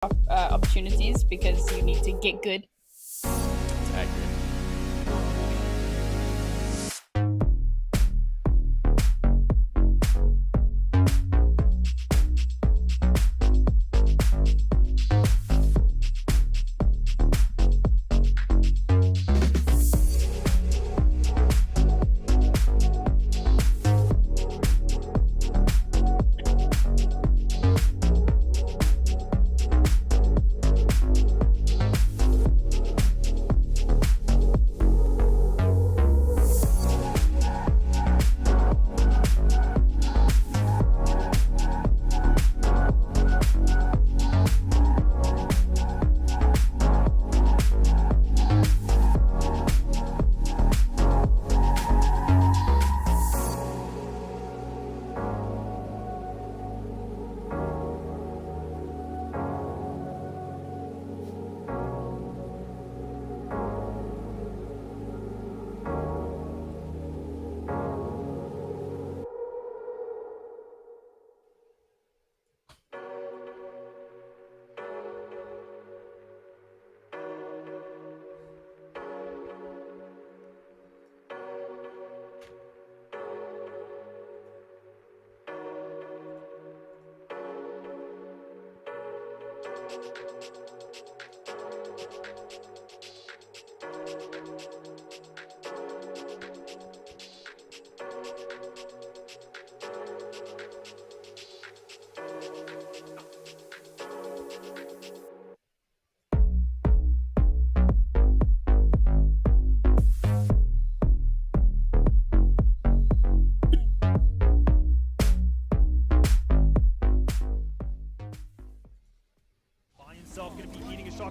opportunities because you need to get good. It's accurate.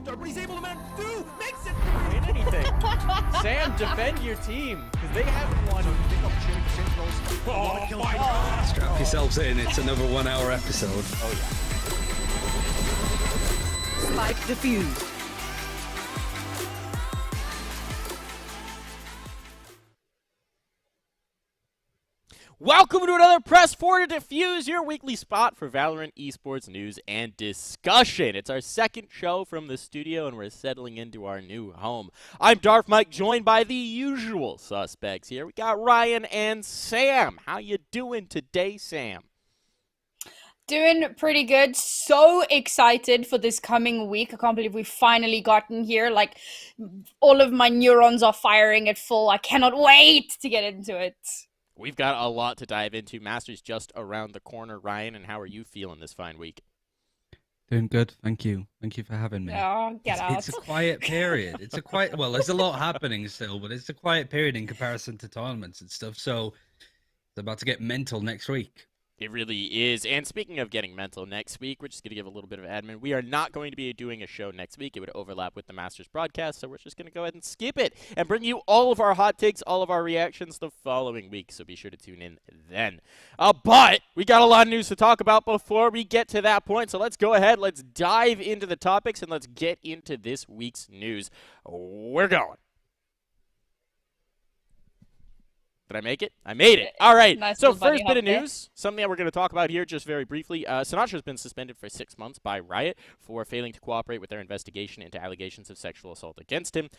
But he's able to man through, makes it Win anything. Sam, defend your team, because they haven't won. Big opportunity for Saints Rose. Oh, my God. Strap yourselves in, it's another 1 hour episode. Oh, yeah. Spike defused. Welcome to another Press 4 to Defuse, your weekly spot for Valorant esports news and discussion. It's our second show from the studio, and we're settling into our new home. I'm Darth Mike, joined by the usual suspects here. We got Ryan and Sam. How you doing today, Sam? Doing pretty good. So excited for this coming week. I can't believe we've finally gotten here. Like, all of my neurons are firing at full. I cannot wait to get into it. We've got a lot to dive into. Masters just around the corner. Ryan, and how are you feeling this fine week? Doing good, thank you. Thank you for having me. Oh, get out. It's a quiet period. It's a quiet, well, there's a lot happening still, but it's a quiet period in comparison to tournaments and stuff. So it's about to get mental next week. It really is. And speaking of getting mental, next week, we're just going to give a little bit of admin. We are not going to be doing a show next week. It would overlap with the Masters broadcast, so we're just going to go ahead and skip it and bring you all of our hot takes, all of our reactions the following week, so be sure to tune in then. But we got a lot of news to talk about before we get to that point, so let's go ahead, let's dive into the topics, and let's get into this week's news. We're going. Did I make it? I made it. All right. Nice So little bunny first bit of hop there. news, something that we're going to talk about here just very briefly. Sinatra's been suspended for 6 months by Riot for failing to cooperate with their investigation into allegations of sexual assault against him.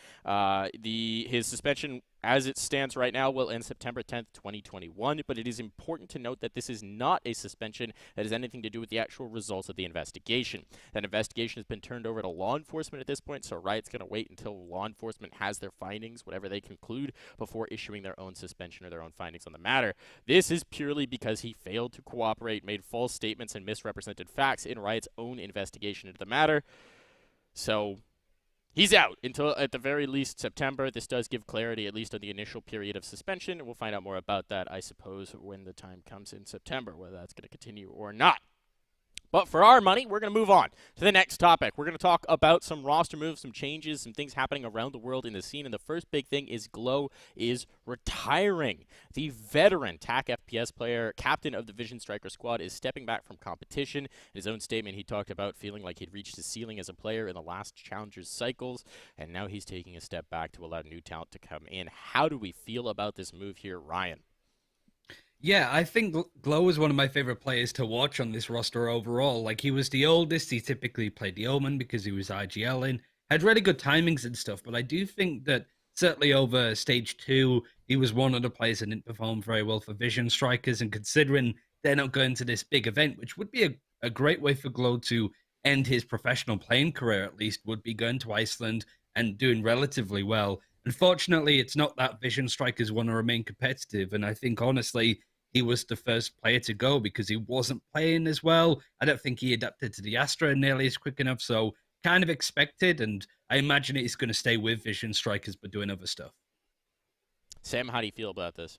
His suspension, as it stands right now, will end September 10th, 2021, but it is important to note that this is not a suspension that has anything to do with the actual results of the investigation. That investigation has been turned over to law enforcement at this point, so Riot's going to wait until law enforcement has their findings, whatever they conclude, before issuing their own suspension or their own findings on the matter. This is purely because he failed to cooperate, made false statements, and misrepresented facts in Riot's own investigation into the matter. So he's out until, at the very least, September. This does give clarity, at least on the initial period of suspension, and we'll find out more about that, I suppose, when the time comes in September, whether that's going to continue or not. But for our money, we're going to move on to the next topic. We're going to talk about some roster moves, some changes, some things happening around the world in the scene. And the first big thing is Glow is retiring. The veteran TAC FPS player, captain of the Vision Striker squad, is stepping back from competition. In his own statement, he talked about feeling like he'd reached his ceiling as a player in the last Challengers cycles. And now he's taking a step back to allow new talent to come in. How do we feel about this move here, Ryan? Yeah, I think Glow is one of my favorite players to watch on this roster overall. Like, he was the oldest. He typically played the Omen because he was IGL in. Had really good timings and stuff, but I do think that certainly over stage two, he was one of the players that didn't perform very well for Vision Strikers. And considering they're not going to this big event, which would be a great way for Glow to end his professional playing career, at least, would be going to Iceland and doing relatively well. Unfortunately, it's not that Vision Strikers want to remain competitive. And I think, honestly, he was the first player to go because he wasn't playing as well. I don't think he adapted to the Astra nearly as quick enough. So kind of expected. And I imagine he's going to stay with Vision Strikers, but doing other stuff. Sam, how do you feel about this?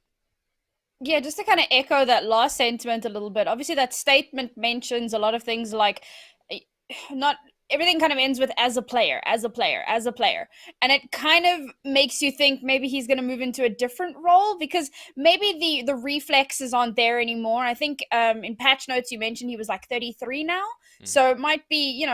Yeah, just to kind of echo that last sentiment a little bit. Obviously, that statement mentions a lot of things like not everything kind of ends with as a player, as a player, as a player. And it kind of makes you think maybe he's going to move into a different role because maybe the reflexes aren't there anymore. I think in patch notes you mentioned he was like 33 now. So it might be,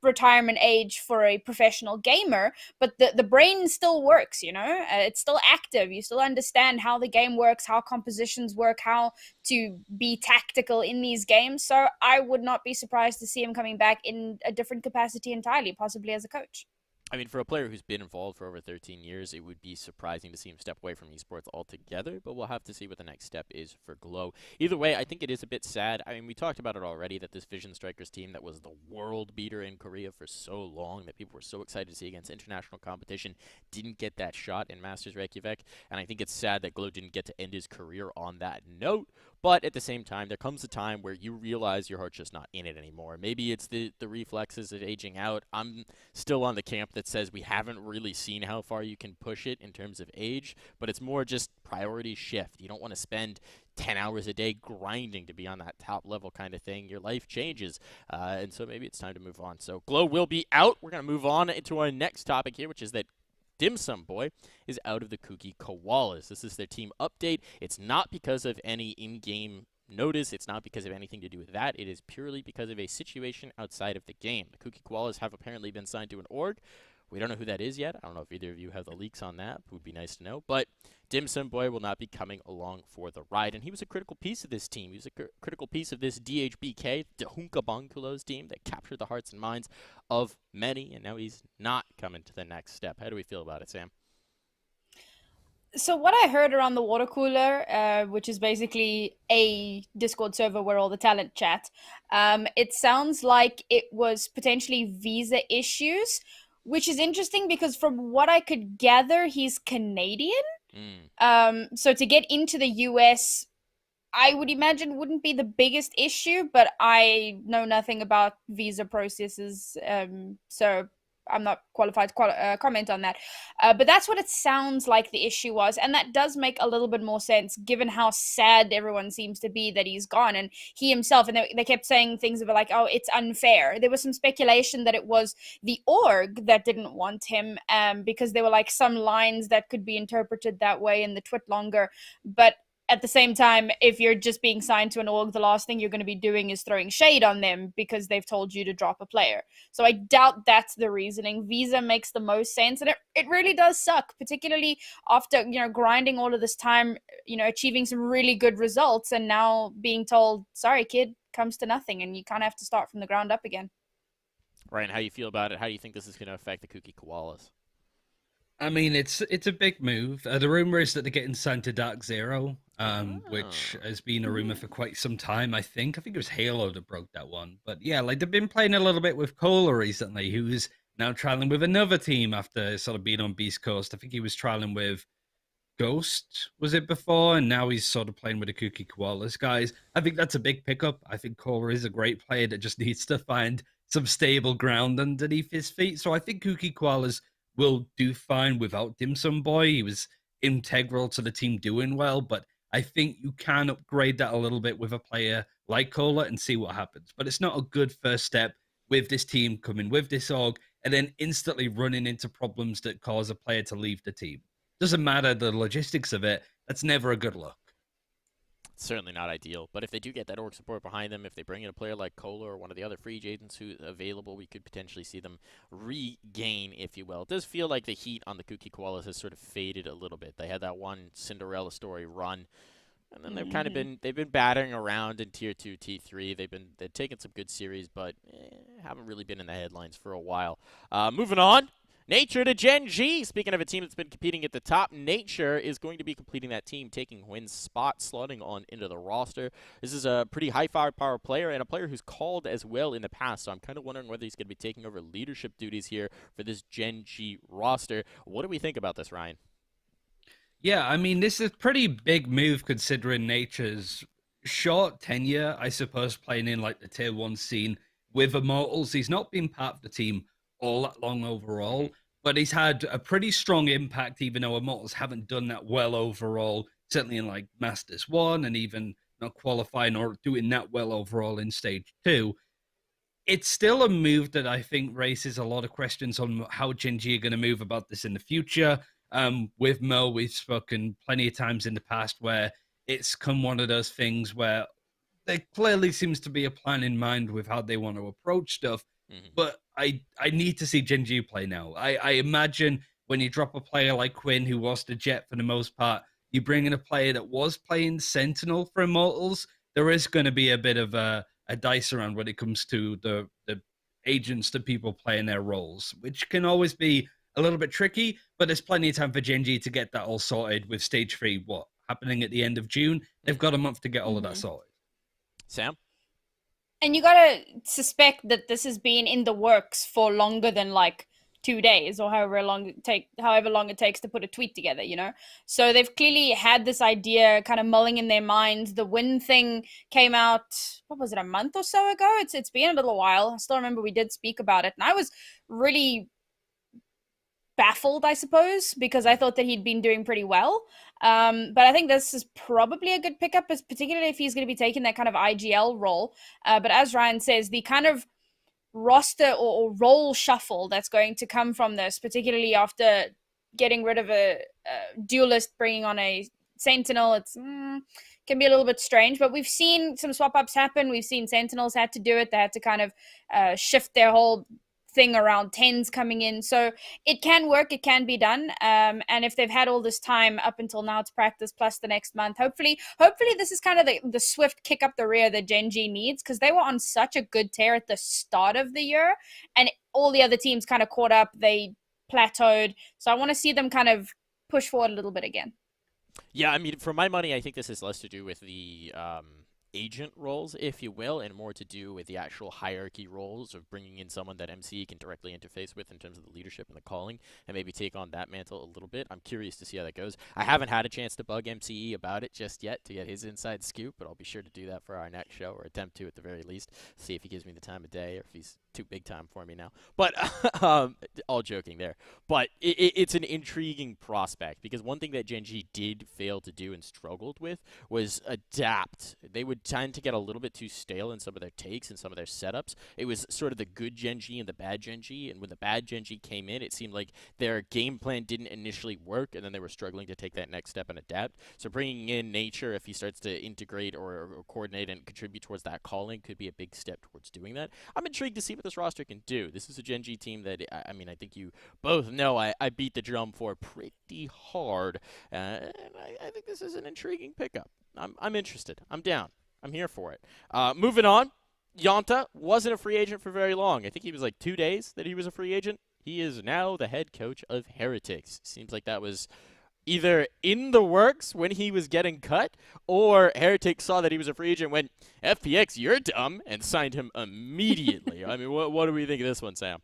retirement age for a professional gamer, but the brain still works, it's still active. You still understand how the game works, how compositions work, how to be tactical in these games. So I would not be surprised to see him coming back in a different capacity entirely, possibly as a coach. I mean, for a player who's been involved for over 13 years, it would be surprising to see him step away from esports altogether, but we'll have to see what the next step is for Glow. Either way, I think it is a bit sad. I mean, we talked about it already, that this Vision Strikers team that was the world beater in Korea for so long, that people were so excited to see against international competition, didn't get that shot in Masters Reykjavik, and I think it's sad that Glow didn't get to end his career on that note. But at the same time, there comes a time where you realize your heart's just not in it anymore. Maybe it's the reflexes of aging out. I'm still on the camp that says we haven't really seen how far you can push it in terms of age, but it's more just priority shift. You don't want to spend 10 hours a day grinding to be on that top level kind of thing. Your life changes, and so maybe it's time to move on. So Glow will be out. We're going to move on into our next topic here, which is that Dim Sum Boy is out of the Kooky Koalas. This is their team update. It's not because of any in-game notice. It's not because of anything to do with that. It is purely because of a situation outside of the game. The Kooky Koalas have apparently been signed to an org. We don't know who that is yet. I don't know if either of you have the leaks on that. It would be nice to know. But Dim Sum Boy will not be coming along for the ride. And he was a critical piece of this team. He was a critical piece of this DHBK, Dehunka Bonkulo's team that captured the hearts and minds of many. And now he's not coming to the next step. How do we feel about it, Sam? So what I heard around the water cooler, which is basically a Discord server where all the talent chat, it sounds like it was potentially visa issues, which is interesting because from what I could gather, he's Canadian. So to get into the US, I would imagine wouldn't be the biggest issue, but I know nothing about visa processes, so I'm not qualified to comment on that. But that's what it sounds like the issue was, and that does make a little bit more sense given how sad everyone seems to be that he's gone, and he himself, and they kept saying things about like, oh, it's unfair. There was some speculation that it was the org that didn't want him, because there were like some lines that could be interpreted that way in the twit longer, but at the same time, if you're just being signed to an org, the last thing you're going to be doing is throwing shade on them because they've told you to drop a player. So I doubt that's the reasoning. Visa makes the most sense, and it really does suck, particularly after, grinding all of this time, achieving some really good results, and now being told, sorry, kid, comes to nothing, and you kind of have to start from the ground up again. Ryan, how do you feel about it? How do you think this is going to affect the Kooky Koalas? I mean, it's a big move. The rumor is that they're getting signed to Dark Zero, which has been a rumor for quite some time. I think it was Halo that broke that one. But yeah, like they've been playing a little bit with Cola recently, who's now trialing with another team after sort of being on Beast Coast. I think he was trialing with Ghost, was it before? And now he's sort of playing with the Kooky Koalas guys. I think that's a big pickup. I think Cola is a great player that just needs to find some stable ground underneath his feet. So I think Kooky Koalas will do fine without Dim Sum Boy. He was integral to the team doing well, but I think you can upgrade that a little bit with a player like Cola and see what happens. But it's not a good first step with this team coming with this org and then instantly running into problems that cause a player to leave the team. Doesn't matter the logistics of it. That's never a good look. Certainly not ideal, but if they do get that org support behind them, if they bring in a player like Cola or one of the other free agents who's available, we could potentially see them regain, if you will. It does feel like the heat on the Kooky Koalas has sort of faded a little bit. They had that one Cinderella story run And then they've been battering around in tier 2, T3. They've taken some good series, but haven't really been in the headlines for a while. Moving on. Nature to Gen G. Speaking of a team that's been competing at the top, Nature is going to be completing that team, taking Wynn's spot, slotting on into the roster. This is a pretty high firepower player and a player who's called as well in the past, so I'm kind of wondering whether he's going to be taking over leadership duties here for this Gen G roster. What do we think about this, Ryan? Yeah, I mean, this is a pretty big move considering Nature's short tenure, I suppose, playing in like the tier 1 scene with Immortals. He's not been part of the team all that long overall, but he's had a pretty strong impact, even though Immortals haven't done that well overall, certainly in like Masters 1 and even not qualifying or doing that well overall in Stage 2. It's still a move that I think raises a lot of questions on how Gen G are going to move about this in the future. With Mo, we've spoken plenty of times in the past where it's come one of those things where there clearly seems to be a plan in mind with how they want to approach stuff. But I need to see Gen G play now. I imagine when you drop a player like Quinn, who was the Jet for the most part, you bring in a player that was playing Sentinel for Immortals, there is going to be a bit of a dice around when it comes to the agents that people play in their roles, which can always be a little bit tricky, but there's plenty of time for Gen G to get that all sorted with Stage 3, happening at the end of June. They've got a month to get all of that sorted. Sam? And you gotta suspect that this has been in the works for longer than like 2 days or however long it takes to put a tweet together, you know? So they've clearly had this idea kind of mulling in their minds. The Win thing came out, what was it, a month or so ago? It's been a little while. I still remember we did speak about it, and I was really baffled, I suppose, because I thought that he'd been doing pretty well. But I think this is probably a good pickup, particularly if he's going to be taking that kind of IGL role. But as Ryan says, the kind of roster or role shuffle that's going to come from this, particularly after getting rid of a duelist, bringing on a Sentinel, it's can be a little bit strange. But we've seen some swap-ups happen. We've seen Sentinels had to do it. They had to kind of shift their whole thing around 10s coming in, so it can work, it can be done, and if they've had all this time up until now to practice plus the next month, hopefully this is kind of the swift kick up the rear that Gen G needs, because they were on such a good tear at the start of the year and all the other teams kind of caught up, they plateaued, so I want to see them kind of push forward a little bit again. Yeah, I mean, for my money, I think this has less to do with the agent roles, if you will, and more to do with the actual hierarchy roles of bringing in someone that MCE can directly interface with in terms of the leadership and the calling, and maybe take on that mantle a little bit. I'm curious to see how that goes. I haven't had a chance to bug MCE about it just yet to get his inside scoop, but I'll be sure to do that for our next show, or attempt to at the very least, see if he gives me the time of day or if he's too big time for me now. But all joking there. But it's an intriguing prospect, because one thing that Gen G did fail to do and struggled with was adapt. They would tend to get a little bit too stale in some of their takes and some of their setups. It was sort of the good Gen G and the bad Gen G, and when the bad Gen G came in, it seemed like their game plan didn't initially work, and then they were struggling to take that next step and adapt. So bringing in Nature, if he starts to integrate or coordinate and contribute towards that calling, could be a big step towards doing that. I'm intrigued to see what this roster can do. This is a Gen G team that, I mean, I think you both know I beat the drum for pretty hard, and I think this is an intriguing pickup. I'm interested. I'm down. I'm here for it. Moving on, Yonta wasn't a free agent for very long. I think he was like 2 days that he was a free agent. He is now the head coach of Heretics. Seems like that was either in the works when he was getting cut, or Heretics saw that he was a free agent, went, FPX, you're dumb, and signed him immediately. I mean, what do we think of this one, Sam?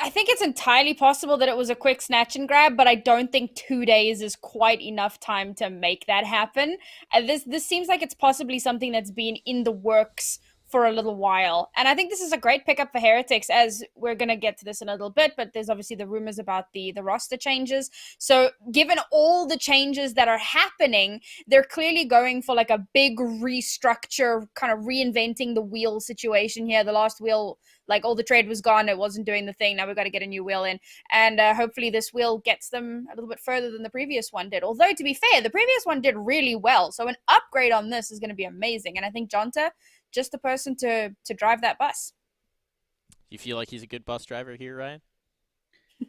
I think it's entirely possible that it was a quick snatch and grab, but I don't think 2 days is quite enough time to make that happen. This seems like it's possibly something that's been in the works for a little while. And I think this is a great pickup for Heretics, as we're going to get to this in a little bit, but there's obviously the rumors about the roster changes. So given all the changes that are happening, they're clearly going for like a big restructure, kind of reinventing the wheel situation here. The last wheel, like all the trade was gone. It wasn't doing the thing. Now we've got to get a new wheel in. And hopefully this wheel gets them a little bit further than the previous one did. Although, to be fair, the previous one did really well. So an upgrade on this is going to be amazing. And I think Jonta, just the person to drive that bus. You feel like he's a good bus driver here, Ryan?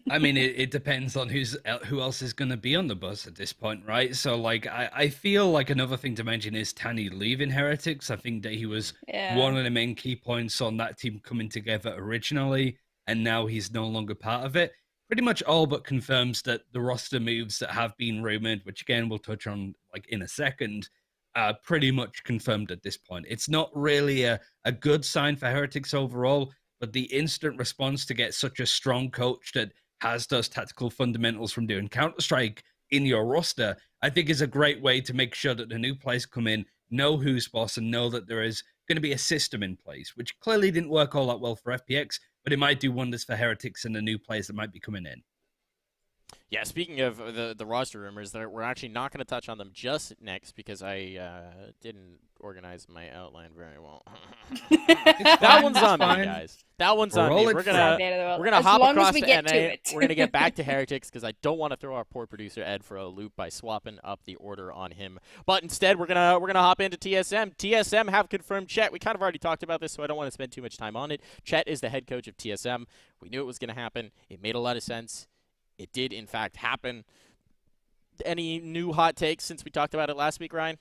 I mean, it depends on who else is going to be on the bus at this point, right? So, like, I feel like another thing to mention is Tanny leaving Heretics. I think that he was Yeah. one of the main key points on that team coming together originally, and now he's no longer part of it. Pretty much all but confirms that the roster moves that have been rumored, which again we'll touch on like in a second, are pretty much confirmed at this point. It's not really a good sign for Heretics overall, but the instant response to get such a strong coach that has those tactical fundamentals from doing Counter-Strike in your roster, I think is a great way to make sure that the new players come in, know who's boss, and know that there is going to be a system in place, which clearly didn't work all that well for FPX, but it might do wonders for Heretics and the new players that might be coming in. Yeah, speaking of the roster rumors, we're actually not going to touch on them just next because I didn't organize my outline very well. That one's on me, guys. That one's on me. We're gonna hop across to NA. We're gonna get back to Heretics because I don't want to throw our poor producer Ed for a loop by swapping up the order on him. But instead, we're gonna hop into TSM. TSM have confirmed Chet. We kind of already talked about this, so I don't want to spend too much time on it. Chet is the head coach of TSM. We knew it was gonna happen. It made a lot of sense. It did, in fact, happen. Any new hot takes since we talked about it last week, Ryan?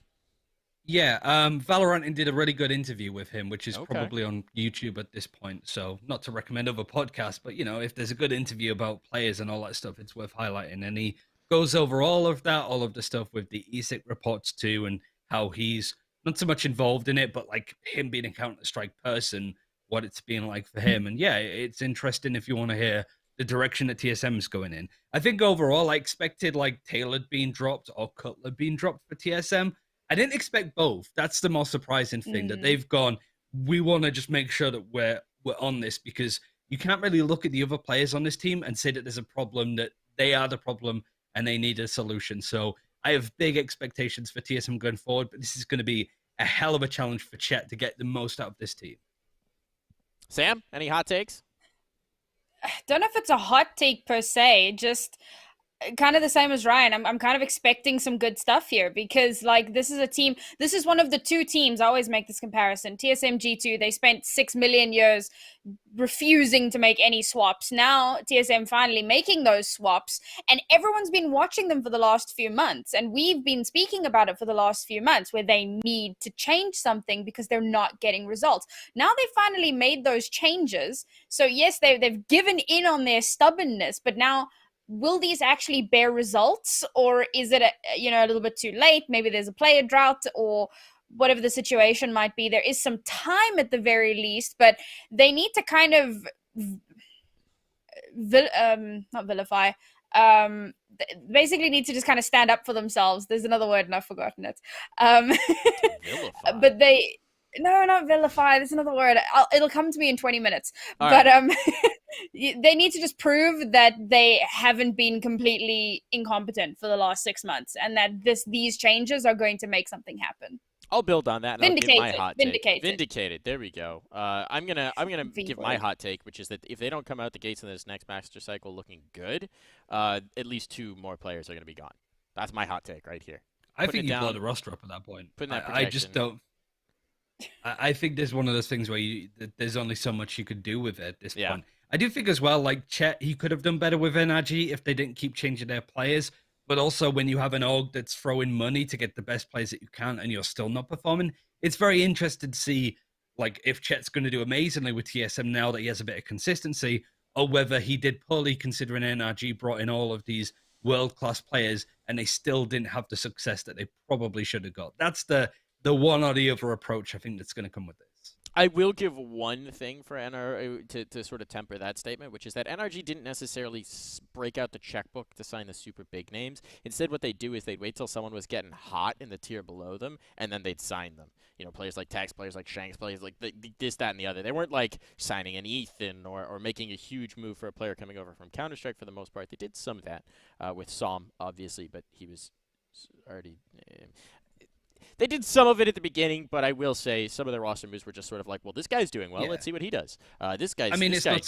Yeah, Valorant did a really good interview with him, which is probably on YouTube at this point. So not to recommend other podcasts, but, you know, if there's a good interview about players and all that stuff, it's worth highlighting. And he goes over all of that, all of the stuff with the ESIC reports too, and how he's not so much involved in it, but like him being a Counter-Strike person, what it's been like for him. And yeah, it's interesting if you want to hear the direction that TSM is going in. I think overall, I expected like Tailored being dropped or Cutler being dropped for TSM. I didn't expect both. That's the most surprising thing, that they've gone, we want to just make sure that we're on this, because you can't really look at the other players on this team and say that there's a problem, that they are the problem and they need a solution. So I have big expectations for TSM going forward, but this is going to be a hell of a challenge for Chet to get the most out of this team. Sam, any hot takes? Don't know if it's a hot take per se, just kind of the same as Ryan. I'm kind of expecting some good stuff here, because like this is one of the two teams. I always make this comparison. TSM G2, they spent 6 million years refusing to make any swaps. Now TSM finally making those swaps, and everyone's been watching them for the last few months, and we've been speaking about it for the last few months, where they need to change something because they're not getting results. Now they finally made those changes. So yes, they've given in on their stubbornness, but now, will these actually bear results, or is it a little bit too late? Maybe there's a player drought, or whatever the situation might be. There is some time at the very least, but they need to kind of not vilify. Basically need to just kind of stand up for themselves. There's another word and I've forgotten it. But they... No, not vilify. There's another word. It'll come to me in 20 minutes. All but right. they need to just prove that they haven't been completely incompetent for the last 6 months, and that these changes are going to make something happen. I'll build on that. And Vindicated. I'll give my hot take. Vindicated. There we go. I'm gonna give my hot take, which is that if they don't come out the gates in this next master cycle looking good, at least 2 more players are gonna be gone. That's my hot take right here. I think you blow the roster up at that point. I just don't. I think there's one of those things where there's only so much you could do with it at this point. I do think as well, like Chet, he could have done better with NRG if they didn't keep changing their players. But also, when you have an org that's throwing money to get the best players that you can, and you're still not performing, it's very interesting to see, like, if Chet's going to do amazingly with TSM now that he has a bit of consistency, or whether he did poorly considering NRG brought in all of these world-class players and they still didn't have the success that they probably should have got. That's the one or the other approach I think that's going to come with this. I will give one thing for NRG to sort of temper that statement, which is that NRG didn't necessarily break out the checkbook to sign the super big names. Instead, what they do is they'd wait till someone was getting hot in the tier below them, and then they'd sign them. You know, players like Tex, players like Shanks, players like this, that, and the other. They weren't like signing an Ethan or making a huge move for a player coming over from Counter-Strike for the most part. They did some of that with Som, obviously, but he was already... They did some of it at the beginning, but I will say some of the roster moves were just sort of like, well, this guy's doing well. Let's see what he does. This guy's. I mean, it's not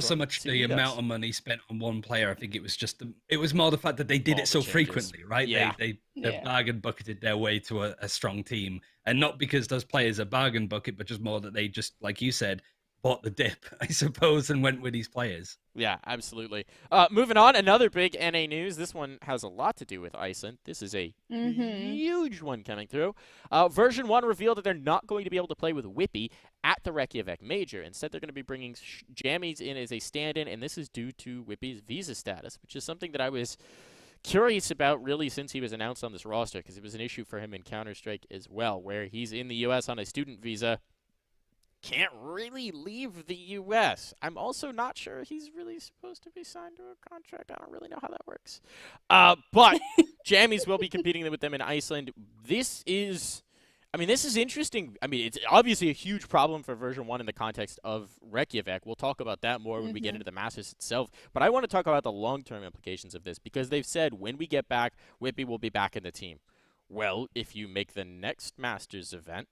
so much the amount of money spent on one player. I think it was just it was more the fact that they did it so frequently, right? Yeah. They bargain bucketed their way to a strong team, and not because those players are bargain bucket, but just more that they just, like you said, bought the dip, I suppose, and went with these players. Yeah, absolutely. Moving on, another big NA news. This one has a lot to do with Iceland. This is a huge one coming through. Version 1 revealed that they're not going to be able to play with Whippy at the Reykjavik Major. Instead, they're going to be bringing Jammies in as a stand-in, and this is due to Whippy's visa status, which is something that I was curious about really since he was announced on this roster, because it was an issue for him in Counter-Strike as well, where he's in the U.S. on a student visa, can't really leave the U.S. I'm also not sure he's really supposed to be signed to a contract. I don't really know how that works. But Jammies will be competing with them in Iceland. This is interesting. I mean, it's obviously a huge problem for version 1 in the context of Reykjavik. We'll talk about that more when we get into the Masters itself. But I want to talk about the long-term implications of this, because they've said when we get back, Whippy will be back in the team. Well, if you make the next Masters event,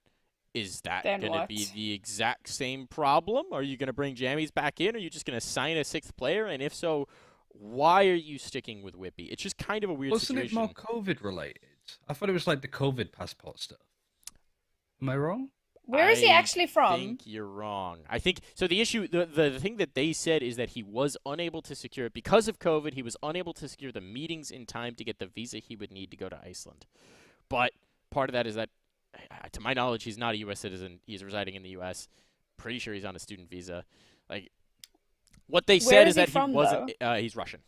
is that going to be the exact same problem? Are you going to bring Jammies back in? Or are you just going to sign a 6th player? And if so, why are you sticking with Whippy? It's just kind of a weird situation. Wasn't it more COVID related? I thought it was like the COVID passport stuff. Am I wrong? Where is he actually from? I think you're wrong. I think so. The issue, the thing that they said is that he was unable to secure it because of COVID. He was unable to secure the meetings in time to get the visa he would need to go to Iceland. But part of that is that, to my knowledge, he's not a U.S. citizen. He's residing in the U.S. Pretty sure he's on a student visa. Like, what they said is that he wasn't. He's Russian.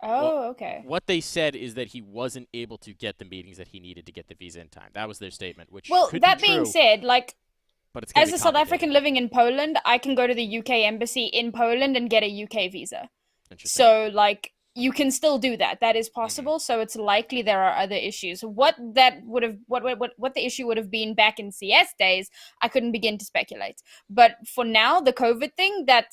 Oh, okay. What they said is that he wasn't able to get the meetings that he needed to get the visa in time. That was their statement. Which could that be being true, said, like, but it's as a South African living in Poland, I can go to the UK embassy in Poland and get a UK visa. So, like, you can still do that. That is possible. So it's likely there are other issues. What the issue would have been back in CS days, I couldn't begin to speculate. But for now, the COVID thing, that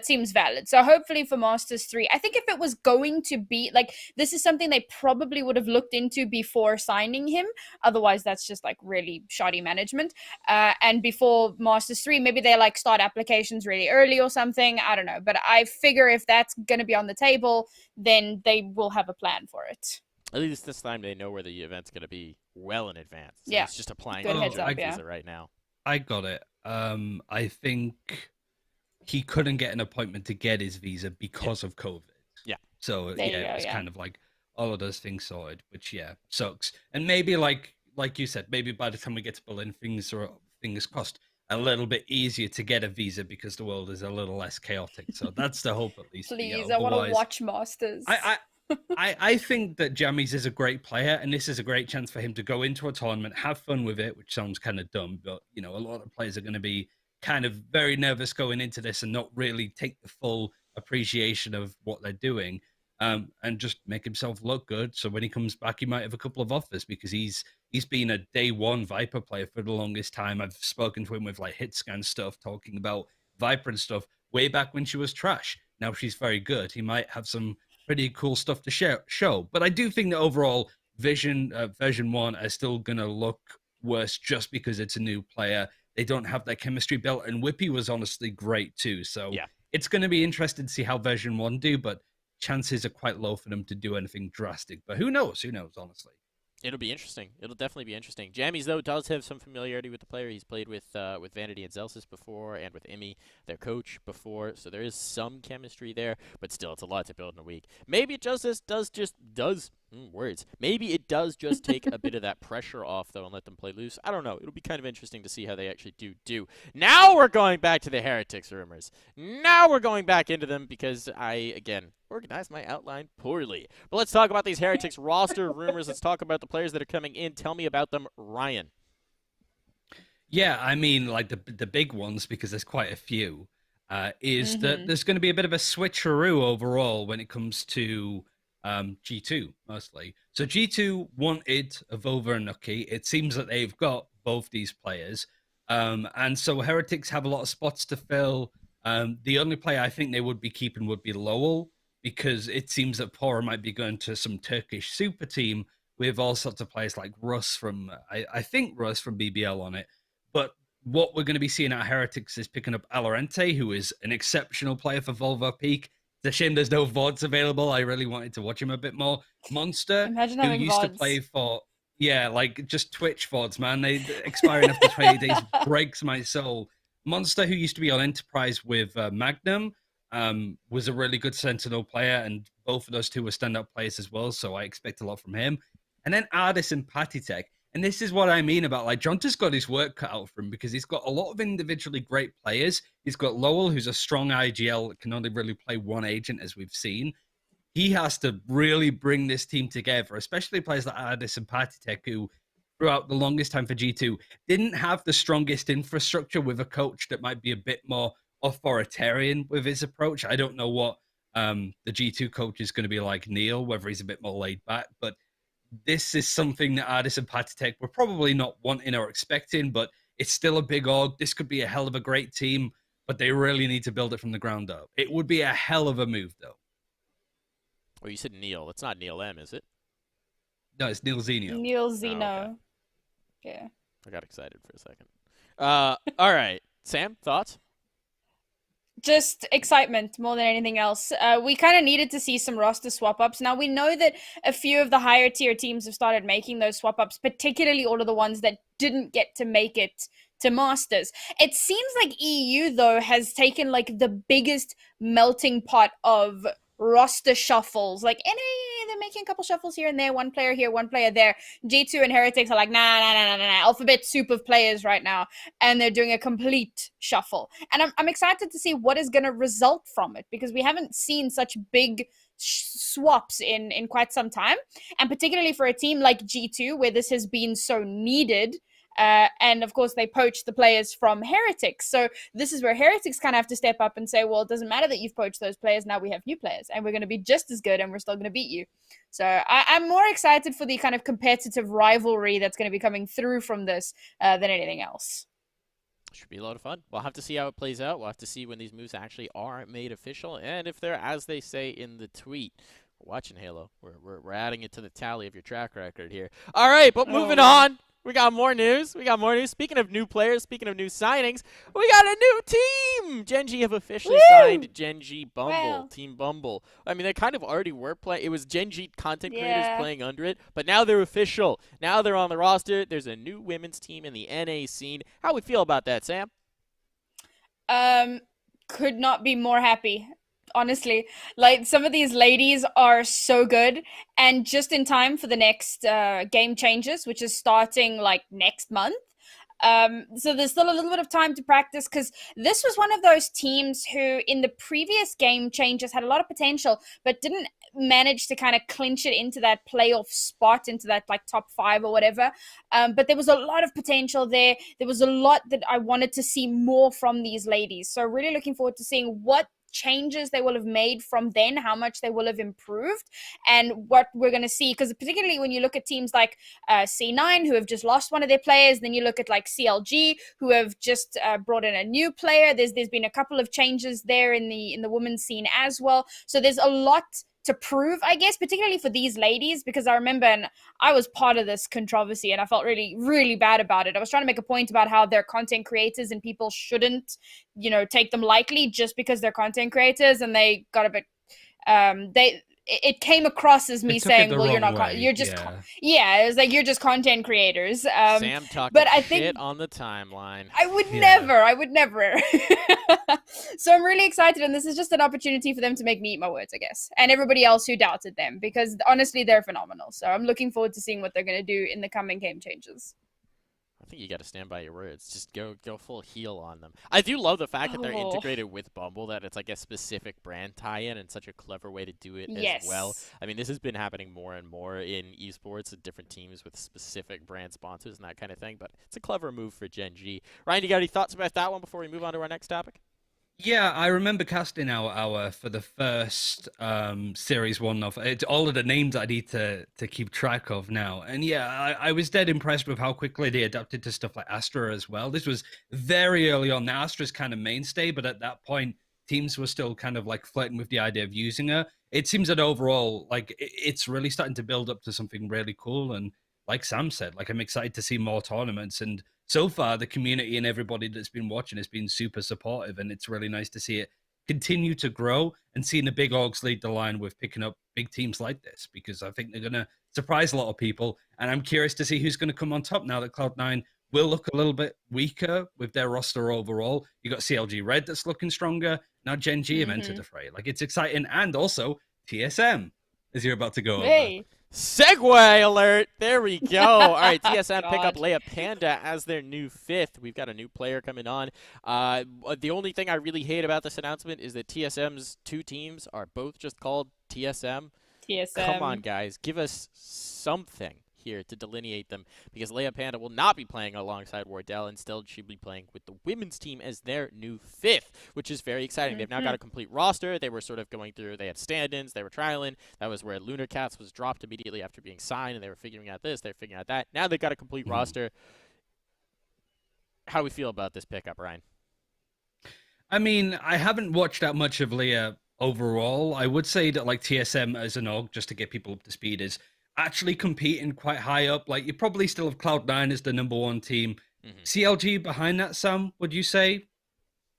seems valid. So hopefully for Masters 3, I think if it was going to be, like, this is something they probably would have looked into before signing him. Otherwise, that's just, like, really shoddy management. And before Masters 3, maybe they, like, start applications really early or something. I don't know. But I figure if that's going to be on the table, then they will have a plan for it. At least this time they know where the event's going to be well in advance. So yeah. It's just applying Good for heads up, visa right now. I got it. I think he couldn't get an appointment to get his visa because of COVID. Yeah. So it's kind of like all of those things sorted, which sucks. And maybe like you said, maybe by the time we get to Berlin, things are, fingers crossed, a little bit easier to get a visa because the world is a little less chaotic. So that's the hope, at least. Please, I want to watch Masters. I think that Jammies is a great player, and this is a great chance for him to go into a tournament, have fun with it, which sounds kind of dumb, but a lot of players are going to be kind of very nervous going into this and not really take the full appreciation of what they're doing, and just make himself look good. So when he comes back, he might have a couple of offers, because he's been a day one Viper player for the longest time. I've spoken to him with like hit scan stuff, talking about Viper and stuff way back when she was trash. Now she's very good. He might have some pretty cool stuff to show. But I do think that overall version 1 is still going to look worse just because it's a new player. They don't have that chemistry built, and Whippy was honestly great too. So it's going to be interesting to see how version 1 do, but chances are quite low for them to do anything drastic. But who knows? Who knows, honestly. It'll be interesting. It'll definitely be interesting. Jammies, though, does have some familiarity with the player. He's played with Vanity and Zelsis before, and with Emmy, their coach, before. So there is some chemistry there, but still, it's a lot to build in a week. Maybe it Maybe it does just take a bit of that pressure off, though, and let them play loose. I don't know. It'll be kind of interesting to see how they actually do. Now we're going back to the Heretics rumors. Now we're going back into them because I, again, organized my outline poorly. But let's talk about these Heretics roster rumors. Let's talk about the players that are coming in. Tell me about them, Ryan. Yeah, I mean, like the big ones, because there's quite a few, is that there's going to be a bit of a switcheroo overall when it comes to G2, mostly. So G2 wanted Vova and Nucky. It seems that they've got both these players. And so Heretics have a lot of spots to fill. The only player I think they would be keeping would be Lowell, because it seems that Pora might be going to some Turkish super team with all sorts of players like Russ from, I think Russ from BBL on it. But what we're going to be seeing at Heretics is picking up Alorente, who is an exceptional player for Volvo Peak. It's a shame there's no VODs available. I really wanted to watch him a bit more. Monster, who used to play for, like just Twitch VODs, man. They expiring after 20 days breaks my soul. Monster, who used to be on Enterprise with Magnum, was a really good Sentinel player, and both of those two were stand-up players as well, so I expect a lot from him. And then Ardis and Patitek. And this is what I mean about, like, Jonta's got his work cut out for him because he's got a lot of individually great players. He's got Lowell, who's a strong IGL that can only really play one agent, as we've seen. He has to really bring this team together, especially players like Ardis and Patitek, who throughout the longest time for G2 didn't have the strongest infrastructure with a coach that might be a bit more authoritarian with his approach. I don't know what the G2 coach is going to be like Neil, whether he's a bit more laid back, but this is something that Ardis and Patitek were probably not wanting or expecting, but it's still a big org. This could be a hell of a great team, but they really need to build it from the ground up. It would be a hell of a move, though. Oh, you said Neil. It's not Neil M, is it? No, it's Neil Zeno. Neil Zeno. Oh, Yeah. I got excited for a second. All right. Sam, thoughts? Just excitement more than anything else. We kind of needed to see some roster swap ups. Now we know that a few of the higher tier teams have started making those swap ups, particularly all of the ones that didn't get to make it to Masters. It seems like EU though has taken like the biggest melting pot of roster shuffles. Like they're making a couple shuffles here and there, one player here, one player there. G2 and Heretics are like, nah. Alphabet soup of players right now. And they're doing a complete shuffle. And I'm excited to see what is going to result from it, because we haven't seen such big swaps in quite some time. And particularly for a team like G2, where this has been so needed. And of course, they poached the players from Heretics. So this is where Heretics kind of have to step up and say, well, it doesn't matter that you've poached those players. Now we have new players and we're going to be just as good and we're still going to beat you. So I'm more excited for the kind of competitive rivalry that's going to be coming through from this than anything else. Should be a lot of fun. We'll have to see how it plays out. We'll have to see when these moves actually are made official and if they're, as they say in the tweet. We're watching Halo. We're adding it to the tally of your track record here. All right, but moving on. We got more news. Speaking of new players, speaking of new signings, we got a new team. Gen.G have officially signed Gen.G Bumble, Wow. Team Bumble. I mean, they kind of already were playing. It was Gen.G content creators playing under it, but now they're official. Now they're on the roster. There's a new women's team in the NA scene. How we feel about that, Sam? Could not be more happy. Honestly, like some of these ladies are so good, and just in time for the next game changes, which is starting like next month. So there's still a little bit of time to practice, because this was one of those teams who in the previous game changes had a lot of potential, but didn't manage to kind of clinch it into that playoff spot, into that like top 5 or whatever. But there was a lot of potential there. There was a lot that I wanted to see more from these ladies. So really looking forward to seeing what changes they will have made from then, how much they will have improved, and what we're going to see. Because particularly when you look at teams like C9, who have just lost one of their players, then you look at like CLG, who have just brought in a new player. There's been a couple of changes there in the women's scene as well. So there's a lot to prove, I guess, particularly for these ladies, because I remember, and I was part of this controversy and I felt really, really bad about it. I was trying to make a point about how they're content creators and people shouldn't, take them lightly just because they're content creators, and they got a bit, it came across as me saying, well, you're not, you're just, it was like, you're just content creators. Sam talking but I think shit on the timeline. I would never. So I'm really excited, and this is just an opportunity for them to make me eat my words, I guess, and everybody else who doubted them, because honestly, they're phenomenal. So I'm looking forward to seeing what they're going to do in the coming game changes. I think you got to stand by your words. Just go full heel on them. I do love the fact that they're integrated with Bumble, that it's like a specific brand tie-in and such a clever way to do it as well. I mean, this has been happening more and more in esports and different teams with specific brand sponsors and that kind of thing, but it's a clever move for Gen.G. Ryan, you got any thoughts about that one before we move on to our next topic? Yeah, I remember casting our for the first series one of it's all of the names I need to keep track of now. And yeah, I was dead impressed with how quickly they adapted to stuff like Astra as well. This was very early on. Now Astra's kind of mainstay, but at that point, teams were still kind of like flirting with the idea of using her. It seems that overall, like it's really starting to build up to something really cool. And like Sam said, like I'm excited to see more tournaments. And so far, the community and everybody that's been watching has been super supportive, and it's really nice to see it continue to grow and seeing the big orgs lead the line with picking up big teams like this, because I think they're going to surprise a lot of people, and I'm curious to see who's going to come on top now that Cloud9 will look a little bit weaker with their roster overall. You got CLG Red that's looking stronger. Now Gen G have entered the fray. Like, it's exciting. And also TSM, as you're about to go over. Hey. Segway alert! There we go. All right, TSM pick up God. Leia Panda as their new 5th. We've got a new player coming on. The only thing I really hate about this announcement is that TSM's 2 teams are both just called TSM. TSM. Come on, guys. Give us something here to delineate them, because Leia Panda will not be playing alongside Wardell. Instead, she'll be playing with the women's team as their new 5th, which is very exciting. They've now got a complete roster. They were sort of going through, they had stand-ins, they were trialing. That was where Lunar Cats was dropped immediately after being signed, and they were figuring out this, they're figuring out that. Now they've got a complete roster. How do we feel about this pickup, Ryan? I mean, I haven't watched that much of Leia overall. I would say that, like, TSM as an org, just to get people up to speed, is actually competing quite high up. Like, you probably still have Cloud9 as the number 1 team. CLG behind that, Sam, would you say?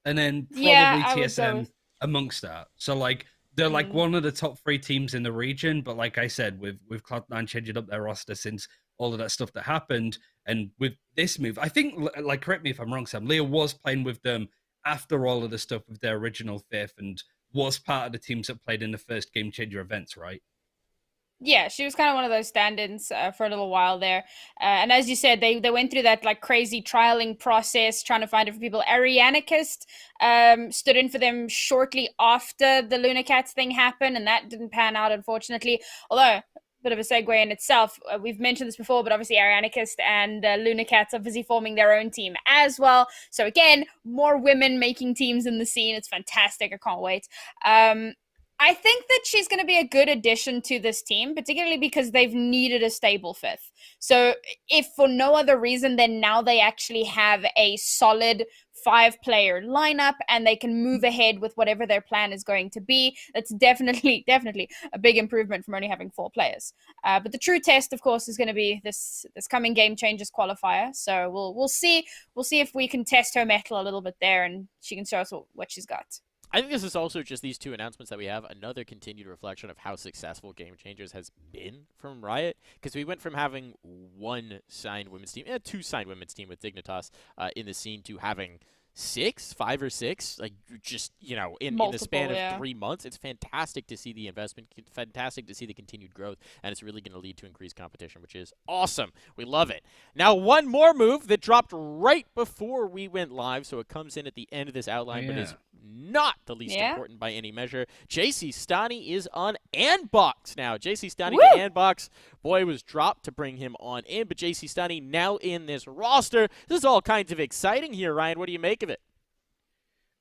And then probably TSM amongst that. So, like, they're like one of the top 3 teams in the region. But like I said, with Cloud9 changing up their roster since all of that stuff that happened, and with this move, I think, like, correct me if I'm wrong, Sam, Leia was playing with them after all of the stuff with their original 5th and was part of the teams that played in the first Game Changer events, right? Yeah, she was kind of one of those stand-ins for a little while there. And as you said, they went through that like crazy trialing process, trying to find different people. Arianicist stood in for them shortly after the Luna Cats thing happened, and that didn't pan out, unfortunately. Although, bit of a segue in itself. We've mentioned this before, but obviously Arianicist and Luna Cats are busy forming their own team as well. So again, more women making teams in the scene. It's fantastic. I can't wait. I think that she's going to be a good addition to this team, particularly because they've needed a stable 5th. So if for no other reason, then now they actually have a solid 5-player lineup and they can move ahead with whatever their plan is going to be. That's definitely a big improvement from only having 4 players. But the true test, of course, is going to be this coming Game Changers qualifier. So we'll see if we can test her mettle a little bit there and she can show us what she's got. I think this is also just these 2 announcements that we have, another continued reflection of how successful Game Changers has been from Riot, because we went from having 1 signed women's team, 2 signed women's team with Dignitas in the scene, to having 5 or 6, like, just, you know, in the span of 3 months. It's fantastic to see the investment, fantastic to see the continued growth, and it's really going to lead to increased competition, which is awesome. We love it. Now, one more move that dropped right before we went live, so it comes in at the end of this outline, but is not the least important by any measure. JC Stani is on Andbox now. JC Stani to Andbox. Boy was dropped to bring him on in, but JC Stani now in this roster. This is all kinds of exciting here, Ryan. What do you make of it?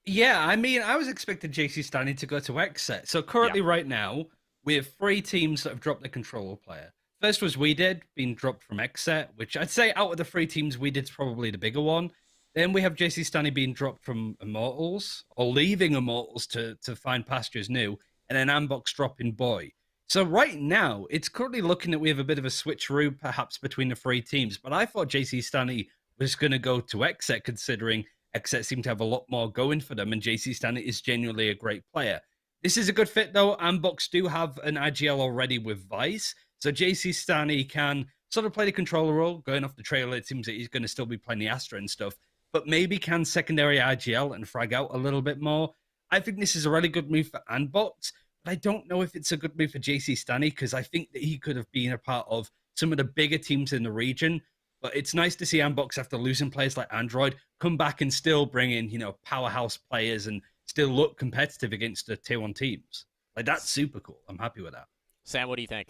Yeah, I mean, I was expecting JC Stani to go to XSET. So currently right now, we have 3 teams that have dropped their controller player. First was We Did, being dropped from XSET, which I'd say out of the 3 teams, We Did's probably the bigger one. Then we have JC Stani being dropped from Immortals, or leaving Immortals to find pastures new, and then Andbox dropping Boy. So right now, it's currently looking that we have a bit of a switcheroo perhaps between the 3 teams, but I thought JC Stani was going to go to XSET, considering XSET seem to have a lot more going for them, and JC Stani is genuinely a great player. This is a good fit, though. Andbox do have an IGL already with Vice, so JC Stani can sort of play the controller role. Going off the trailer, it seems that he's going to still be playing the Astra and stuff, but maybe can secondary IGL and frag out a little bit more. I think this is a really good move for Andbox, but I don't know if it's a good move for JC Stani, because I think that he could have been a part of some of the bigger teams in the region. But it's nice to see Andbox, after losing players like Android, come back and still bring in, you know, powerhouse players and still look competitive against the tier 1 teams. Like, that's super cool. I'm happy with that. Sam, what do you think?